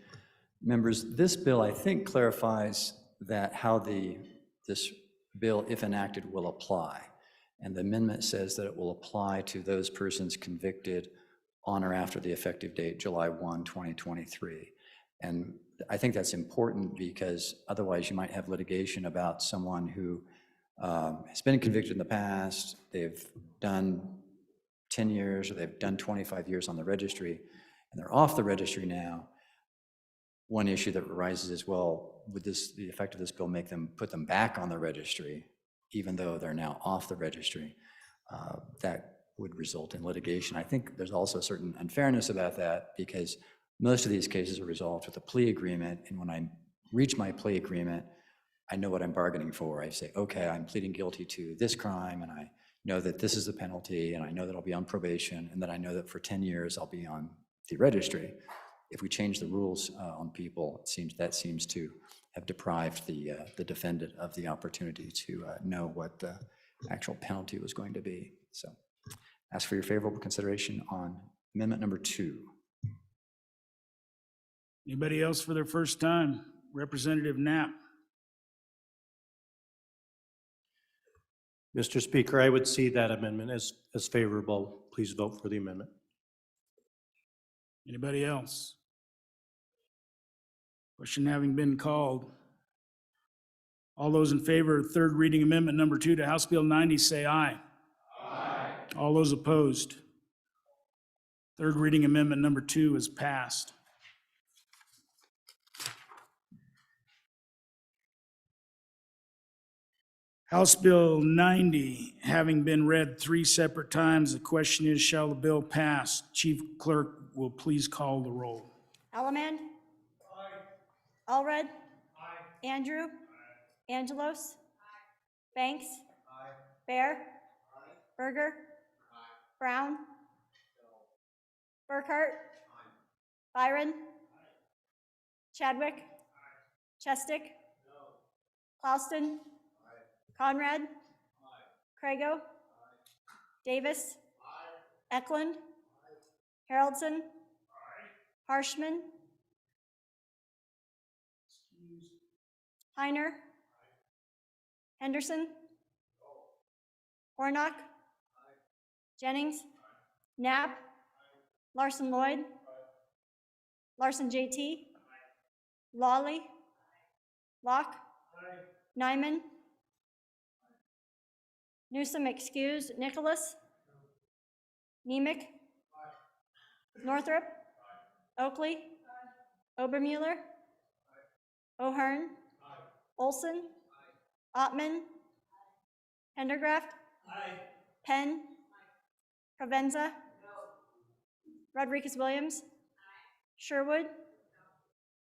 Members, this bill, I think, clarifies that how this bill, if enacted, will apply. And the amendment says that it will apply to those persons convicted on or after the effective date, July 1, 2023. And I think that's important because otherwise you might have litigation about someone who has been convicted in the past, they've done 10 years or they've done 25 years on the registry, and they're off the registry now. One issue that arises is, well, would the effect of this bill make them put them back on the registry, even though they're now off the registry? That would result in litigation. I think there's also a certain unfairness about that because most of these cases are resolved with a plea agreement, and when I reach my plea agreement, I know what I'm bargaining for. I say, okay, I'm pleading guilty to this crime, and I know that this is the penalty, and I know that I'll be on probation, and that I know that for 10 years I'll be on the registry. If we change the rules on people, that seems to have deprived the defendant of the opportunity to know what the actual penalty was going to be. So ask for your favorable consideration on amendment number 2. Anybody else for their first time? Representative Knapp. Mr. Speaker, I would see that amendment as favorable. Please vote for the amendment. Anybody else? Question having been called. All those in favor of third reading amendment number 2 to House Bill 90 say aye. Aye. All those opposed? Third reading amendment number 2 is passed. House Bill 90, having been read 3 separate times, the question is, shall the bill pass? Chief Clerk will please call the roll. Elleman? Allred? Andrew? Angelos? Banks? Bear? Berger? Brown? Burkhart? Byron? Chadwick? Chestick? Clauston? Conrad? Crago? Davis? Eklund? Haroldson? Harshman? Heiner? Henderson? Hornock? Jennings? Knapp? Larson Lloyd? Larson JT? Lawley? Locke? Nyman? Newsom excused. Nicholas? Nemec? Northrup? Oakley? Obermuller? O'Hearn? Olson? Ottman? Pendergraft? Penn? Provenza? Rodriguez-Williams? Sherwood?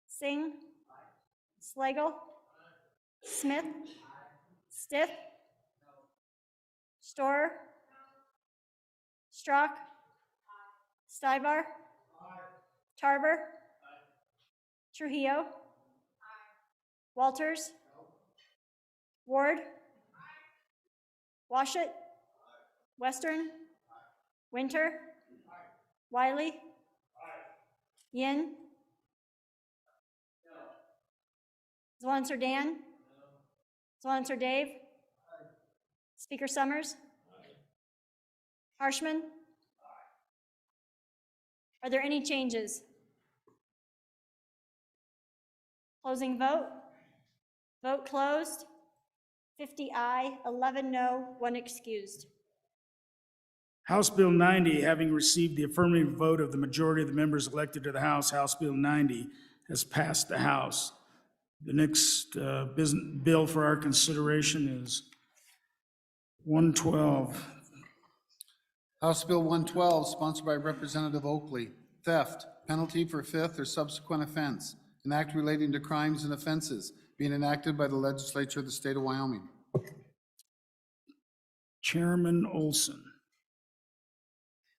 Singh? Slagle? Smith? Stiff? Storer? Strock? Stivar? Tarver? Trujillo? Walters? Ward? Washut? Western? Winter? Wiley? Yin? Zwanzer Dan? Zwanzer Dave? Speaker Summers? Harshman? Are there any changes? Closing vote. Vote closed. 50 aye, 11 no, 1 excused. House Bill 90, having received the affirmative vote of the majority of the members elected to the House, House Bill 90 has passed the House. The next bill for our consideration is 112. House Bill 112, sponsored by Representative Oakley, theft, penalty for fifth or subsequent offense, an act relating to crimes and offenses, being enacted by the legislature of the state of Wyoming. Chairman Olson.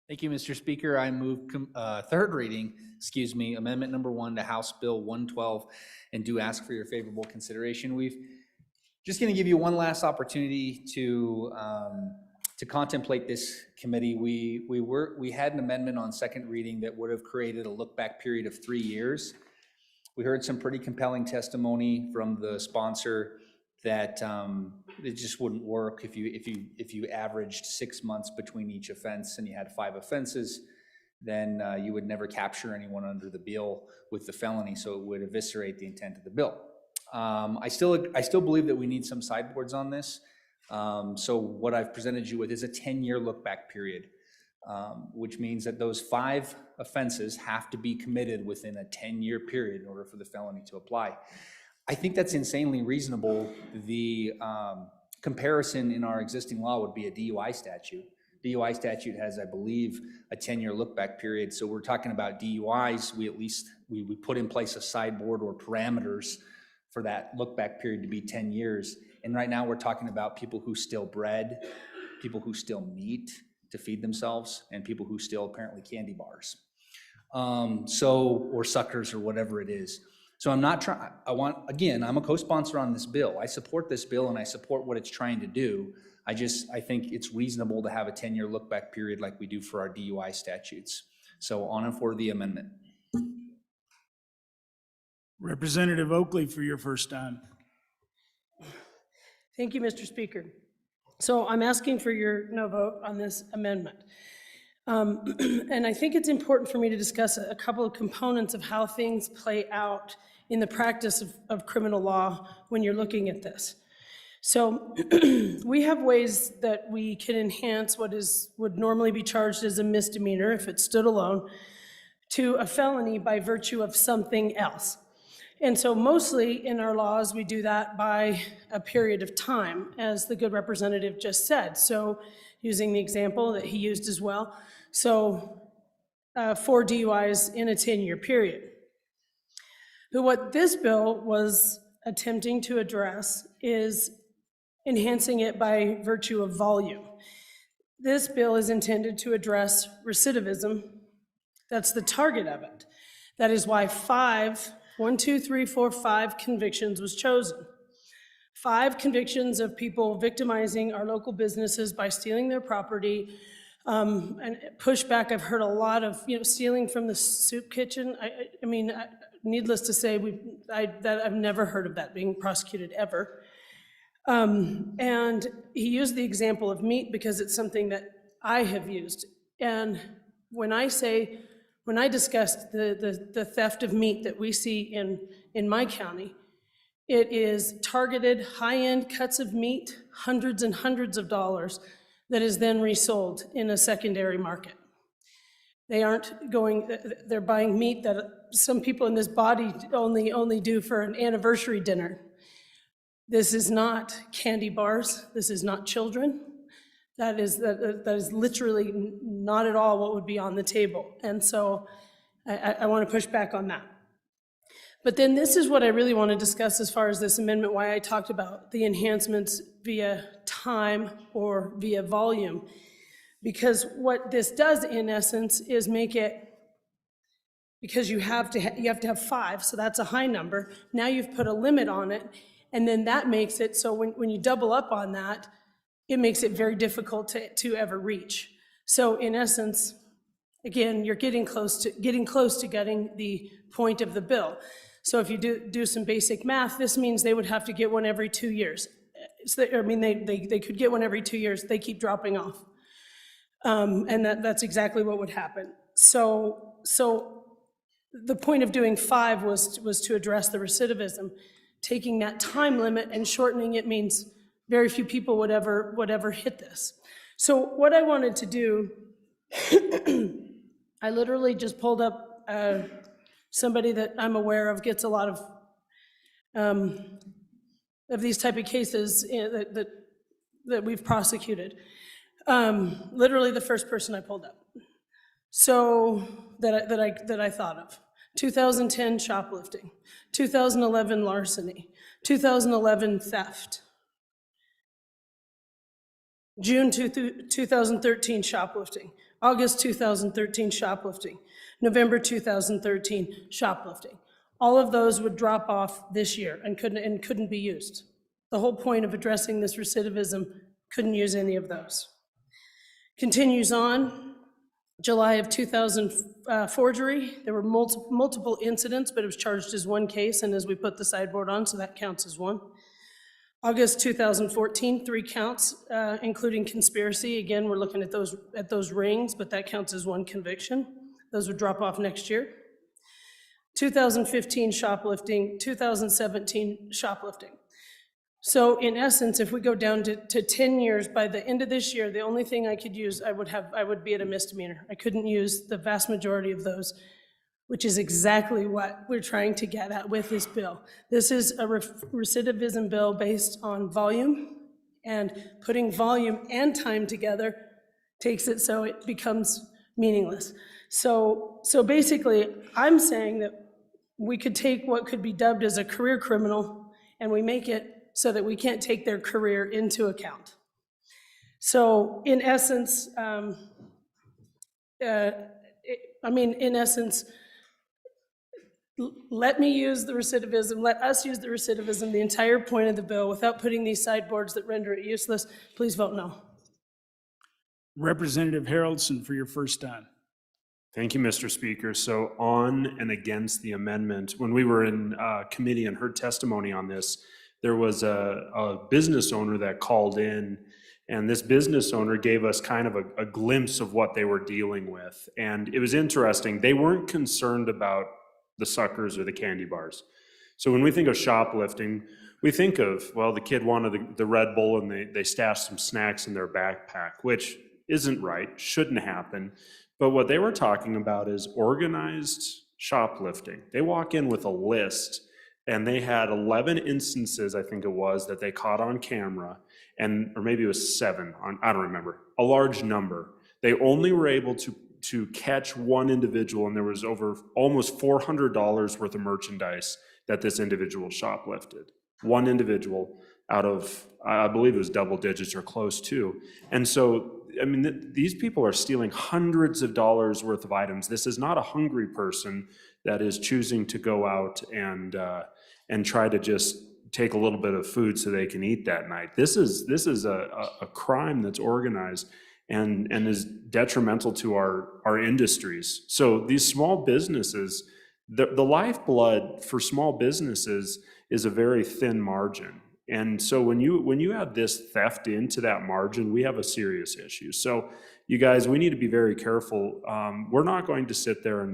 Thank you, Mr. Speaker. I move third reading, amendment number 1 to House Bill 112, and do ask for your favorable consideration. We've just going to give you one last opportunity to contemplate this committee. We had an amendment on second reading that would have created a look-back period of 3 years. We heard some pretty compelling testimony from the sponsor that it just wouldn't work if you averaged 6 months between each offense and you had 5 offenses, then you would never capture anyone under the bill with the felony, so it would eviscerate the intent of the bill. I still believe that we need some sideboards on this. So what I've presented you with is a 10-year look-back period, which means that those 5 offenses have to be committed within a 10-year period in order for the felony to apply. I think that's insanely reasonable. The comparison in our existing law would be a DUI statute. DUI statute has, I believe, a 10-year look-back period. So we're talking about DUIs. We put in place a sideboard or parameters for that look-back period to be 10 years. And right now we're talking about people who steal bread, people who steal meat to feed themselves, and people who steal apparently candy bars. Or suckers or whatever it is. So I'm not trying, I'm a co-sponsor on this bill. I support this bill and I support what it's trying to do. I think it's reasonable to have a 10-year look-back period like we do for our DUI statutes. So on and for the amendment. Representative Oakley for your first time. Thank you, Mr. Speaker. So I'm asking for your no vote on this amendment. And I think it's important for me to discuss a couple of components of how things play out in the practice of criminal law when you're looking at this. So we have ways that we can enhance what would normally be charged as a misdemeanor if it stood alone to a felony by virtue of something else. And so mostly in our laws, we do that by a period of time, as the good representative just said. So using the example that he used as well. So 4 DUIs in a 10-year period. But what this bill was attempting to address is enhancing it by virtue of volume. This bill is intended to address recidivism. That's the target of it. That is why 5 convictions was chosen. 5 convictions of people victimizing our local businesses by stealing their property. And pushback, I've heard a lot of, stealing from the soup kitchen. I mean, needless to say, I've never heard of that being prosecuted ever. And he used the example of meat because it's something that I have used. And when I discussed the theft of meat that we see in my county, it is targeted high-end cuts of meat, hundreds and hundreds of dollars, that is then resold in a secondary market. They're buying meat that some people in this body only do for an anniversary dinner. This is not candy bars. This is not children. That is literally not at all what would be on the table. And so I want to push back on that. But then this is what I really want to discuss as far as this amendment, why I talked about the enhancements via time or via volume. Because what this does in essence is make it, because you have to have 5, so that's a high number. Now you've put a limit on it, and then that makes it so when you double up on that, it makes it very difficult to ever reach. So in essence, again, you're getting close to getting the point of the bill. So if you do some basic math, this means they would have to get one every 2 years. So they could get one every 2 years. They keep dropping off. And that's exactly what would happen. So the point of doing 5 was to address the recidivism. Taking that time limit and shortening it means very few people would ever hit this. So what I wanted to do, I literally just pulled up somebody that I'm aware of gets a lot of these type of cases that we've prosecuted. Literally the first person I pulled up. So that I thought of. 2010 shoplifting, 2011 larceny, 2011 theft, June 2013 shoplifting, August 2013 shoplifting, November 2013 shoplifting. All of those would drop off this year and couldn't be used. The whole point of addressing this recidivism, couldn't use any of those. Continues on, July of 2000 forgery. There were multiple incidents, but it was charged as one case, and as we put the sideboard on, so that counts as one. August 2014, 3 counts, including conspiracy. Again, we're looking at those rings, but that counts as one conviction. Those would drop off next year. 2015 shoplifting, 2017 shoplifting. So in essence, if we go down to 10 years, by the end of this year, the only thing I could use, I would be at a misdemeanor. I couldn't use the vast majority of those, which is exactly what we're trying to get at with this bill. This is a recidivism bill based on volume, and putting volume and time together takes it so it becomes meaningless. So basically, I'm saying that we could take what could be dubbed as a career criminal, and we make it so that we can't take their career into account. So in essence, let me use the recidivism, let us use the recidivism, the entire point of the bill, without putting these sideboards that render it useless. Please vote no. Representative Haraldson for your first time. Thank you, Mr. Speaker. So on and against the amendment, when we were in committee and heard testimony on this, there was a business owner that called in, and this business owner gave us kind of a glimpse of what they were dealing with. And it was interesting. They weren't concerned about the suckers or the candy bars. So when we think of shoplifting, we think of, well, the kid wanted the Red Bull and they stashed some snacks in their backpack, which isn't right, shouldn't happen. But what they were talking about is organized shoplifting. They walk in with a list And they had 11 instances, I think it was, that they caught on camera, or maybe it was 7, I don't remember, a large number. They only were able to catch one individual, and there was over almost $400 worth of merchandise that this individual shoplifted. One individual out of, I believe it was double digits or close to. And so, I mean, these people are stealing hundreds of dollars worth of items. This is not a hungry person that is choosing to go out and try to just take a little bit of food so they can eat that night. This is a crime that's organized and is detrimental to our industries. So these small businesses, the lifeblood for small businesses is a very thin margin. And so when you add this theft into that margin, we have a serious issue. So you guys, we need to be very careful. We're not going to sit there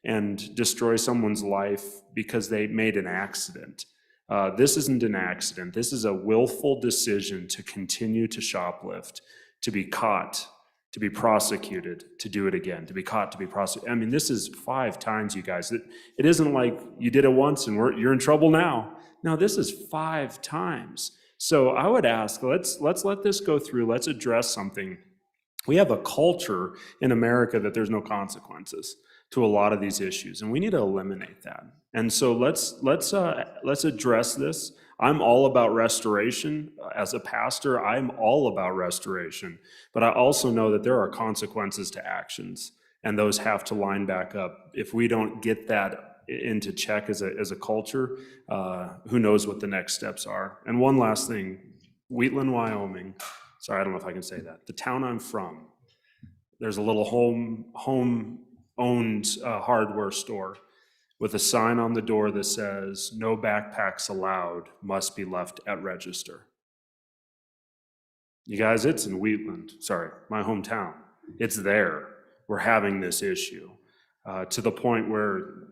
and destroy someone's life because they made an accident. This isn't an accident. This is a willful decision to continue to shoplift, to be caught, to be prosecuted, to do it again, to be caught, to be prosecuted. I mean, this is 5 times, you guys. It isn't like you did it once and you're in trouble now. No, this is 5 times. So I would ask, let's let this go through. Let's address something. We have a culture in America that there's no consequences to a lot of these issues, and we need to eliminate that. And so let's address this. I'm all about restoration. As a pastor, I'm all about restoration, but I also know that there are consequences to actions, and those have to line back up. If we don't get that into check as a culture, who knows what the next steps are. And one last thing, Wheatland, Wyoming, sorry, I don't know if I can say that, the town I'm from, there's a little home-owned hardware store with a sign on the door that says, "No backpacks allowed, must be left at register." You guys, it's in Wheatland, sorry, my hometown. It's there. We're having this issue to the point where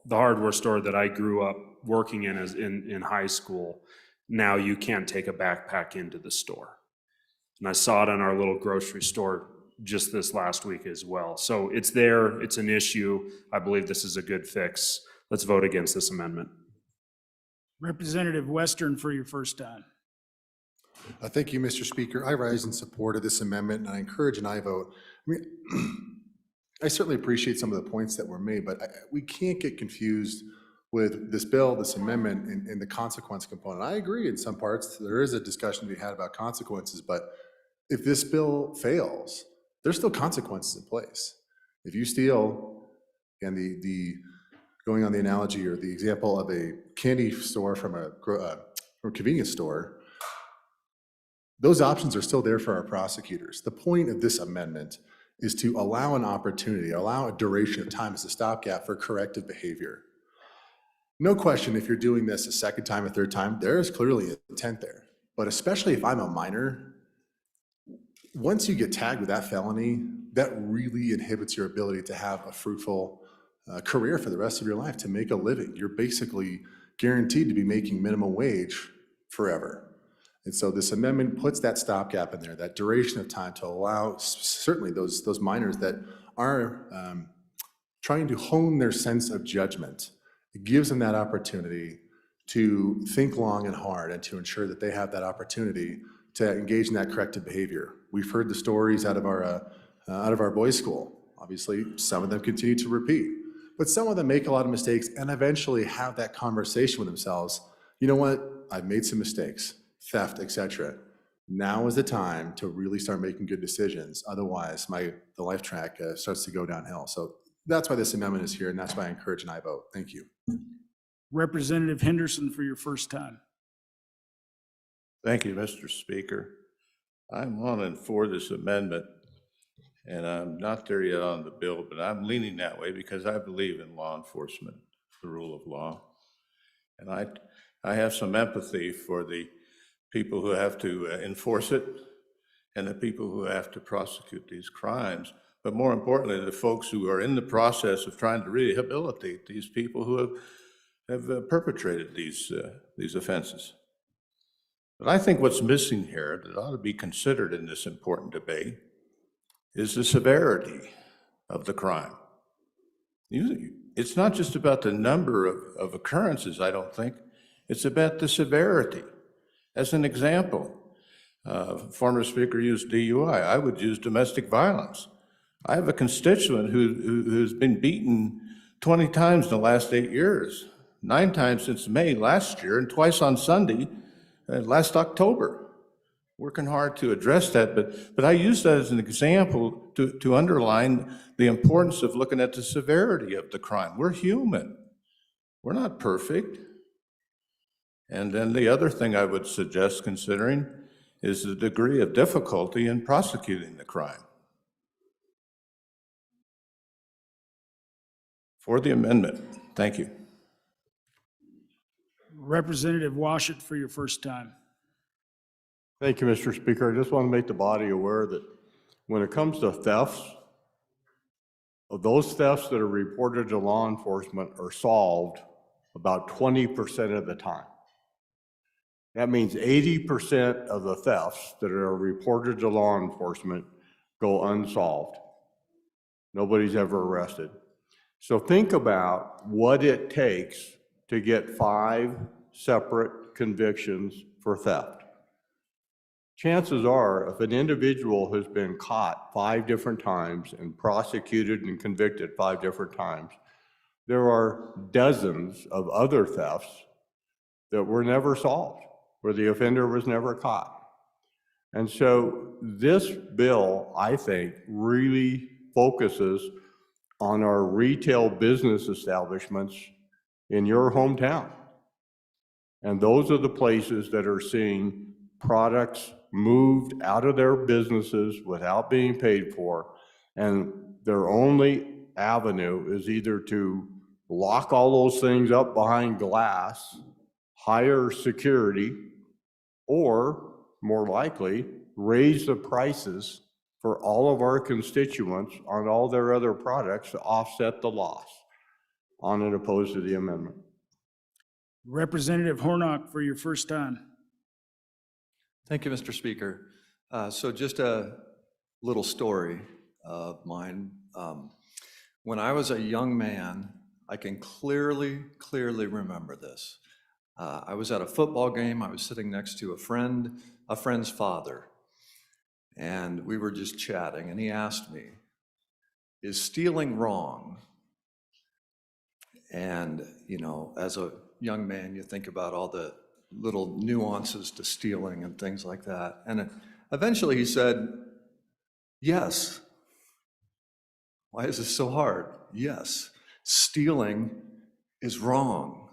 the hardware store that I grew up working in high school, now you can't take a backpack into the store. And I saw it in our little grocery store just this last week as well. So it's there, it's an issue. I believe this is a good fix. Let's vote against this amendment. Representative Western for your first time. Thank you, Mr. Speaker. I rise in support of this amendment, and I encourage an aye vote. I mean, I certainly appreciate some of the points that were made, but we can't get confused with this bill, this amendment, and the consequence component. I agree in some parts. There is a discussion to be had about consequences, but if this bill fails, there's still consequences in place. If you steal, and going on the analogy or the example of a candy store from a convenience store, those options are still there for our prosecutors. The point of this amendment is to allow an opportunity, allow a duration of time as a stopgap for corrective behavior. No question, if you're doing this a second time, a third time, there is clearly intent there. But especially if I'm a minor, once you get tagged with that felony, that really inhibits your ability to have a fruitful career for the rest of your life, to make a living. You're basically guaranteed to be making minimum wage forever. And so this amendment puts that stopgap in there, that duration of time, to allow certainly those minors that are trying to hone their sense of judgment. It gives them that opportunity to think long and hard and to ensure that they have that opportunity to engage in that corrective behavior. We've heard the stories out of our boys' school. Obviously, some of them continue to repeat, but some of them make a lot of mistakes and eventually have that conversation with themselves. You know what? I've made some mistakes, theft, etc. Now is the time to really start making good decisions. Otherwise, the life track starts to go downhill. So that's why this amendment is here, and that's why I encourage an aye vote. Thank you. Representative Henderson for your first time. Thank you, Mr. Speaker. I'm on and for this amendment, and I'm not there yet on the bill, but I'm leaning that way because I believe in law enforcement, the rule of law. And I have some empathy for the people who have to enforce it and the people who have to prosecute these crimes. But more importantly, the folks who are in the process of trying to rehabilitate these people who have perpetrated these offenses. But I think what's missing here that ought to be considered in this important debate is the severity of the crime. it's not just about the number of occurrences, I don't think. It's about the severity. As an example, former speaker used DUI. I would use domestic violence. I have a constituent who's been beaten 20 times in the last 8 years, 9 times since May last year, and twice on Sunday last October. Working hard to address that, but I use that as an example to underline the importance of looking at the severity of the crime. We're human. We're not perfect. And then the other thing I would suggest considering is the degree of difficulty in prosecuting the crime. For the amendment, thank you. Representative Washut for your first time. Thank you, Mr. Speaker. I just want to make the body aware that when it comes to thefts, of those thefts that are reported to law enforcement are solved about 20% of the time. That means 80% of the thefts that are reported to law enforcement go unsolved. Nobody's ever arrested. So think about what it takes to get 5 separate convictions for theft. Chances are, if an individual has been caught 5 different times and prosecuted and convicted 5 different times, there are dozens of other thefts that were never solved, where the offender was never caught. And so this bill, I think, really focuses on our retail business establishments in your hometown. And those are the places that are seeing products moved out of their businesses without being paid for, and their only avenue is either to lock all those things up behind glass, hire security, or more likely, raise the prices for all of our constituents on all their other products to offset the loss. On and opposed to the amendment. Representative Hornock for your first time. Thank you, Mr. Speaker. So just a little story of mine. When I was a young man, I can clearly remember this. I was at a football game. I was sitting next to a friend's father, and we were just chatting, and he asked me, "Is stealing wrong?" And, you know, as a young man, you think about all the little nuances to stealing and things like that. And eventually he said, "Yes." Why is this so hard? Yes, stealing is wrong.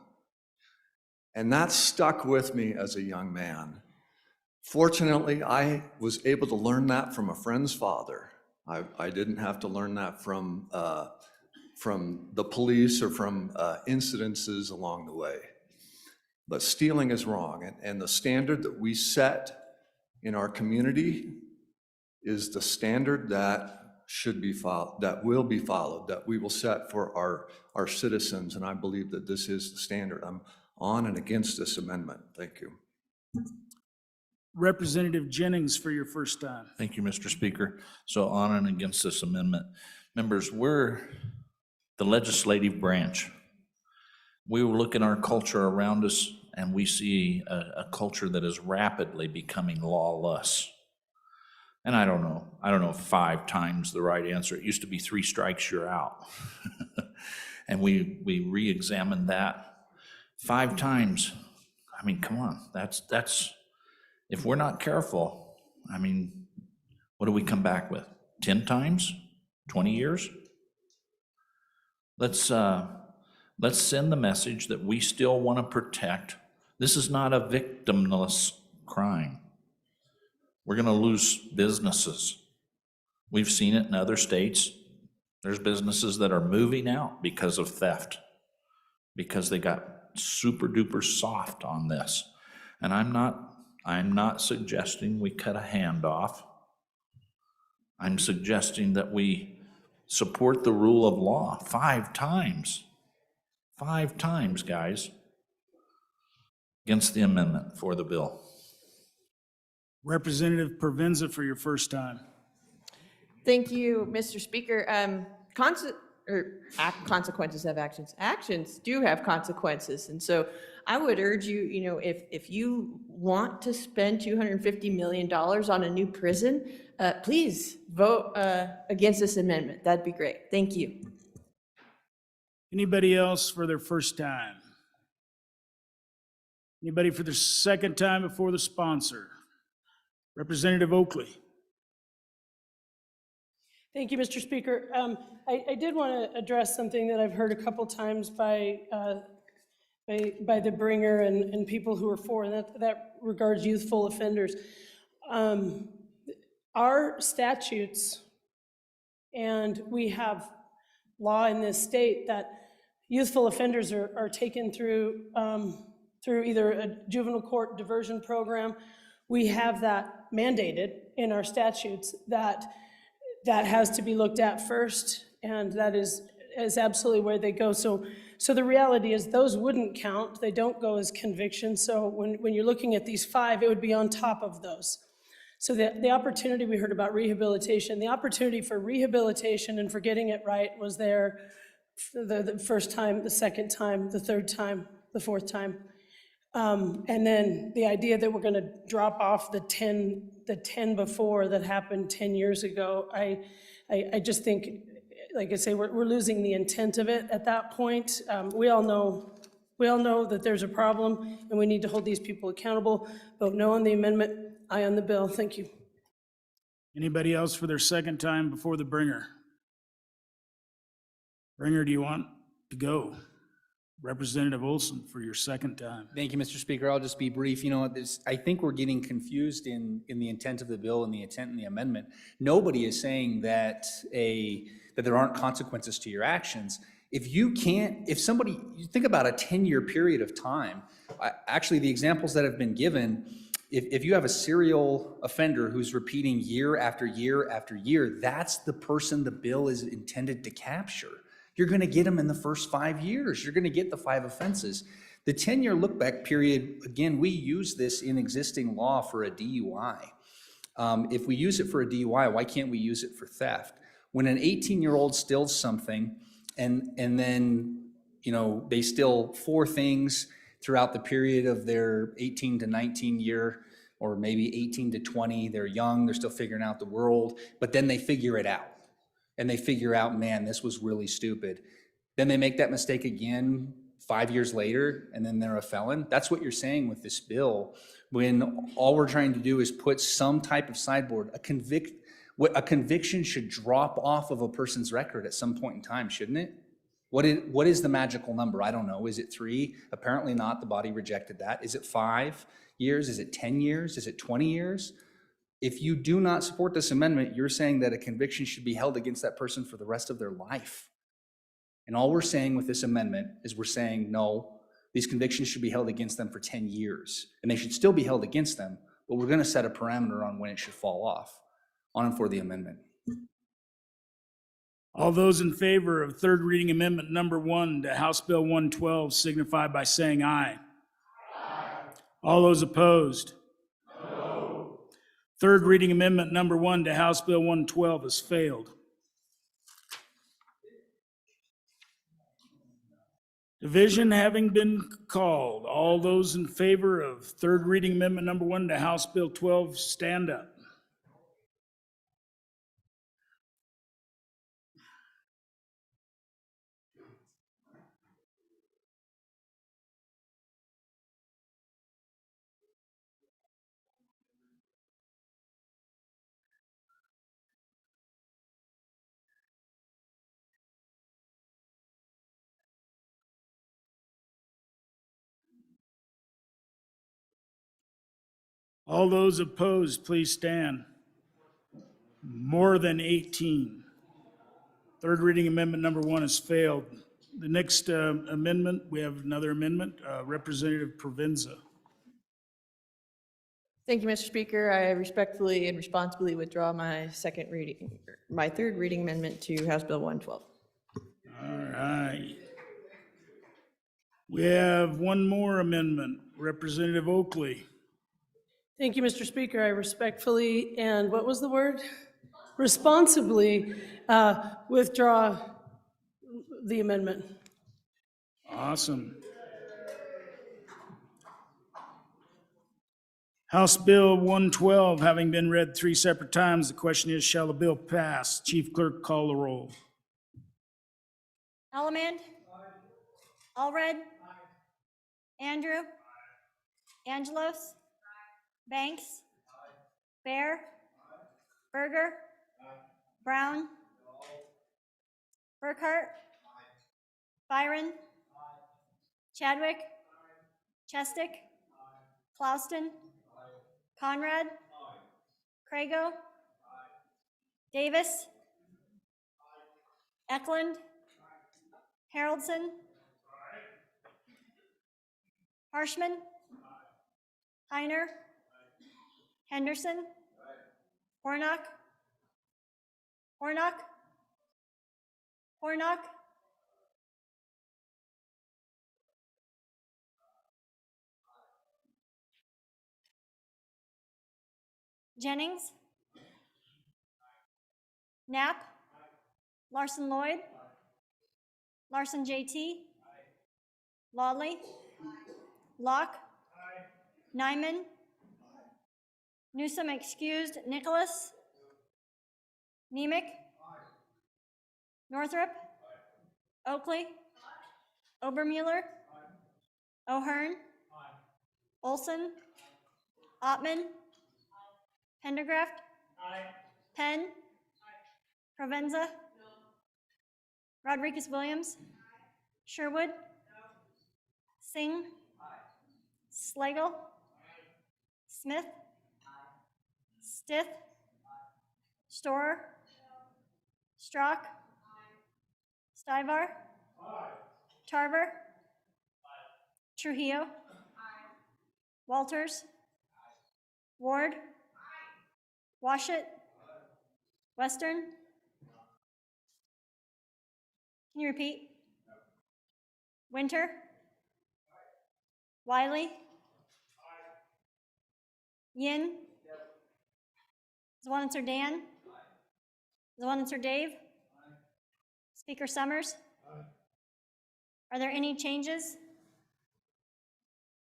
And that stuck with me as a young man. Fortunately, I was able to learn that from a friend's father. I didn't have to learn that from the police or from incidences along the way. But stealing is wrong, and the standard that we set in our community is the standard that should be followed, that will be followed, that we will set for our citizens, and I believe that this is the standard. I'm on and against this amendment. Thank you. Representative Jennings for your first time. Thank you, Mr. Speaker. So on and against this amendment. Members, we're the legislative branch. We look at our culture around us and we see a culture that is rapidly becoming lawless. And I don't know if 5 times the right answer. It used to be 3 strikes, you're out. And we re-examined that 5 times. I mean, come on, that's, if we're not careful, I mean, what do we come back with? 10 times? 20 years? Let's send the message that we still want to protect. This is not a victimless crime. We're going to lose businesses. We've seen it in other states. There's businesses that are moving out because of theft, because they got super duper soft on this. And I'm not suggesting we cut a hand off. I'm suggesting that we support the rule of law 5 times. 5 times, guys, against the amendment for the bill. Representative Provenza for your first time. Thank you, Mr. Speaker. consequences have actions. Actions do have consequences. And so I would urge you, if you want to spend $250 million on a new prison, please vote against this amendment. That'd be great. Thank you. Anybody else for their first time? Anybody for their second time before the sponsor? Representative Oakley. Thank you, Mr. Speaker. I did want to address something that I've heard a couple times by the bringer and people who are for, and that regards youthful offenders. Our statutes, and we have law in this state that youthful offenders are taken through either a juvenile court diversion program. We have that mandated in our statutes that has to be looked at first, and that is absolutely where they go. So the reality is those wouldn't count. They don't go as convictions. So when you're looking at these 5, it would be on top of those. So the opportunity we heard about rehabilitation, the opportunity for rehabilitation and for getting it right was there the first time, the second time, the third time, the fourth time. And then the idea that we're going to drop off the 10 before that happened 10 years ago, I just think, like I say, we're losing the intent of it at that point. We all know that there's a problem and we need to hold these people accountable. Vote no on the amendment, aye on the bill. Thank you. Anybody else for their second time before the bringer? Bringer, do you want to go? Representative Olson for your second time. Thank you, Mr. Speaker. I'll just be brief. I think we're getting confused in the intent of the bill and the intent in the amendment. Nobody is saying that there aren't consequences to your actions. You think about a 10-year period of time. Actually, the examples that have been given, if you have a serial offender who's repeating year after year after year, that's the person the bill is intended to capture. You're going to get them in the first 5 years. You're going to get the 5 offenses. The 10-year look-back period, again, we use this in existing law for a DUI. If we use it for a DUI, why can't we use it for theft? When an 18-year-old steals something and then, they steal 4 things throughout the period of their 18 to 19 year, or maybe 18 to 20, they're young, they're still figuring out the world, but then they figure it out. And they figure out, man, this was really stupid. Then they make that mistake again 5 years later, and then they're a felon. That's what you're saying with this bill, when all we're trying to do is put some type of sideboard. A conviction should drop off of a person's record at some point in time, shouldn't it? What is the magical number? I don't know. Is it 3? Apparently not. The body rejected that. Is it 5 years? Is it 10 years? Is it 20 years? If you do not support this amendment, you're saying that a conviction should be held against that person for the rest of their life. And all we're saying with this amendment is we're saying, no, these convictions should be held against them for 10 years. And they should still be held against them, but we're going to set a parameter on when it should fall off. On and for the amendment. All those in favor of third reading amendment number 1 to House Bill 112 signify by saying aye. Aye. All those opposed? No. Third reading amendment number 1 to House Bill 112 has failed. Division having been called, all those in favor of third reading amendment number 1 to House Bill 12, stand up. All those opposed, please stand. More than 18. Third reading amendment number 1 has failed. The next amendment, we have another amendment, Representative Provenza. Thank you, Mr. Speaker. I respectfully and responsibly withdraw my third reading amendment to House Bill 112. All right. We have one more amendment, Representative Oakley. Thank you, Mr. Speaker. I respectfully and what was the word? Responsibly withdraw the amendment. Awesome. House Bill 112, having been read 3 separate times, the question is, shall the bill pass? Chief Clerk, call the roll. Elleman. Allred. Andrew. Angelos. Banks. Bear. Berger. Brown. Burkhart. Byron. Chadwick. Chestick. Clauston. Conrad. Crago. Davis. Eklund. Haroldson. Harshman. Heiner. Henderson. Hornock. Hornock. Hornock. Jennings. Knapp. Larson Lloyd. Larson JT. Lawley. Locke. Nyman. Newsom excused. Nicholas. Nemec. Northrup. Oakley. Obermueller. O'Hearn. Olson. Ottman. Pendergraft. Penn. Provenza. Rodriguez-Williams. Sherwood. Singh. Slagle. Smith. Stith. Storer. Strock. Stivar. Tarver. Trujillo. Walters. Ward. Washit. Western. Can you repeat? Winter. Wiley. Yin. Zwanitzer Dan. Zwanitzer Dave. Speaker Summers. Are there any changes?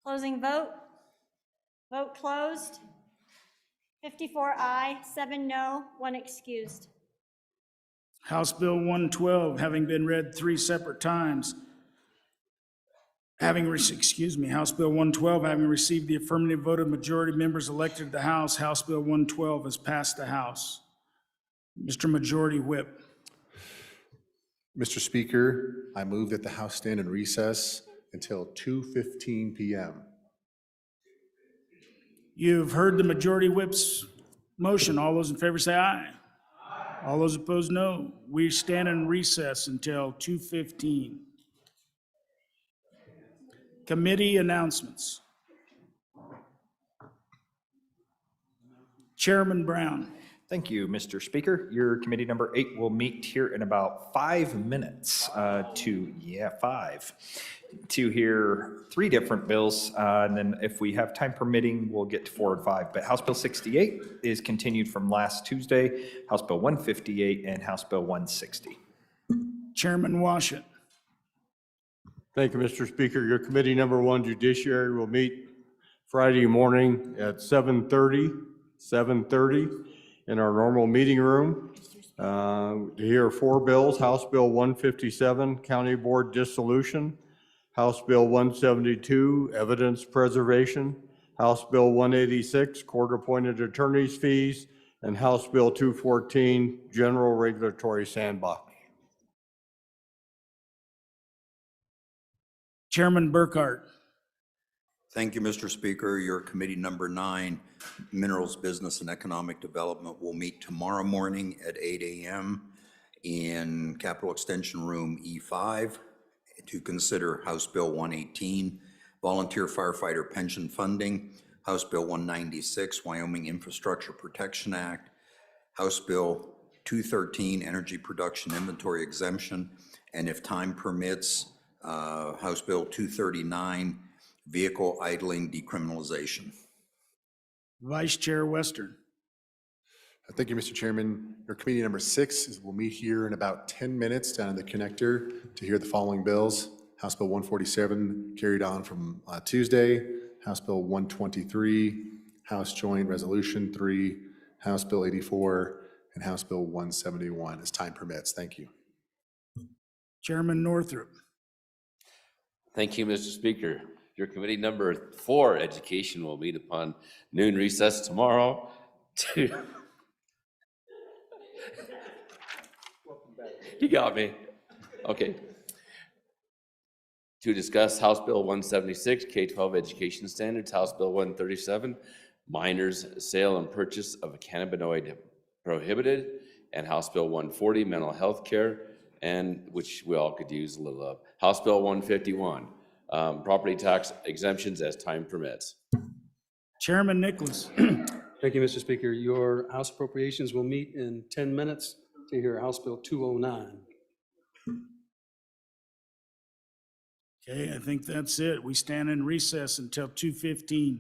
Closing vote. Vote closed. 54 aye, 7 no, 1 excused. House Bill 112, having been read 3 separate times, House Bill 112, having received the affirmative vote of majority members elected to the House, House Bill 112 has passed the House. Mr. Majority Whip. Mr. Speaker, I move that the House stand in recess until 2:15 p.m. You've heard the Majority Whip's motion. All those in favor say aye. All those opposed, no. We stand in recess until 2:15. Committee announcements. Chairman Brown. Thank you, Mr. Speaker. Your committee number 8 will meet here in about 5 minutes to hear 3 different bills. And then if we have time permitting, we'll get to 4 and 5. But House Bill 68 is continued from last Tuesday, House Bill 158 and House Bill 160. Chairman Washit. Thank you, Mr. Speaker. Your committee number 1, Judiciary, will meet Friday morning at 7:30 in our normal meeting room to hear 4 bills: House Bill 157, County Board Dissolution; House Bill 172, Evidence Preservation; House Bill 186, Court-Appointed Attorneys' Fees; and House Bill 214, General Regulatory Sandbox. Chairman Burkhart. Thank you, Mr. Speaker. Your committee number 9, Minerals, Business, and Economic Development, will meet tomorrow morning at 8 a.m. in Capitol Extension Room E5 to consider House Bill 118, Volunteer Firefighter Pension Funding; House Bill 196, Wyoming Infrastructure Protection Act; House Bill 213, Energy Production Inventory Exemption; and if time permits, House Bill 239, Vehicle Idling Decriminalization. Vice Chair Western. Thank you, Mr. Chairman. Your committee number 6 will meet here in about 10 minutes down in the connector to hear the following bills. House Bill 147 carried on from Tuesday, House Bill 123, House Joint Resolution 3, House Bill 84, and House Bill 171, as time permits. Thank you. Chairman Northrup. Thank you, Mr. Speaker. Your committee number 4, Education, will meet upon noon recess tomorrow to... You got me. Okay. To discuss House Bill 176, K-12 education standards, House Bill 137, minors sale and purchase of a cannabinoid prohibited, and House Bill 140, mental health care, and which we all could use a little of. House Bill 151, property tax exemptions as time permits. Chairman Nicholas. Thank you, Mr. Speaker. Your House Appropriations will meet in 10 minutes to hear House Bill 209. Okay, I think that's it. We stand in recess until 2:15.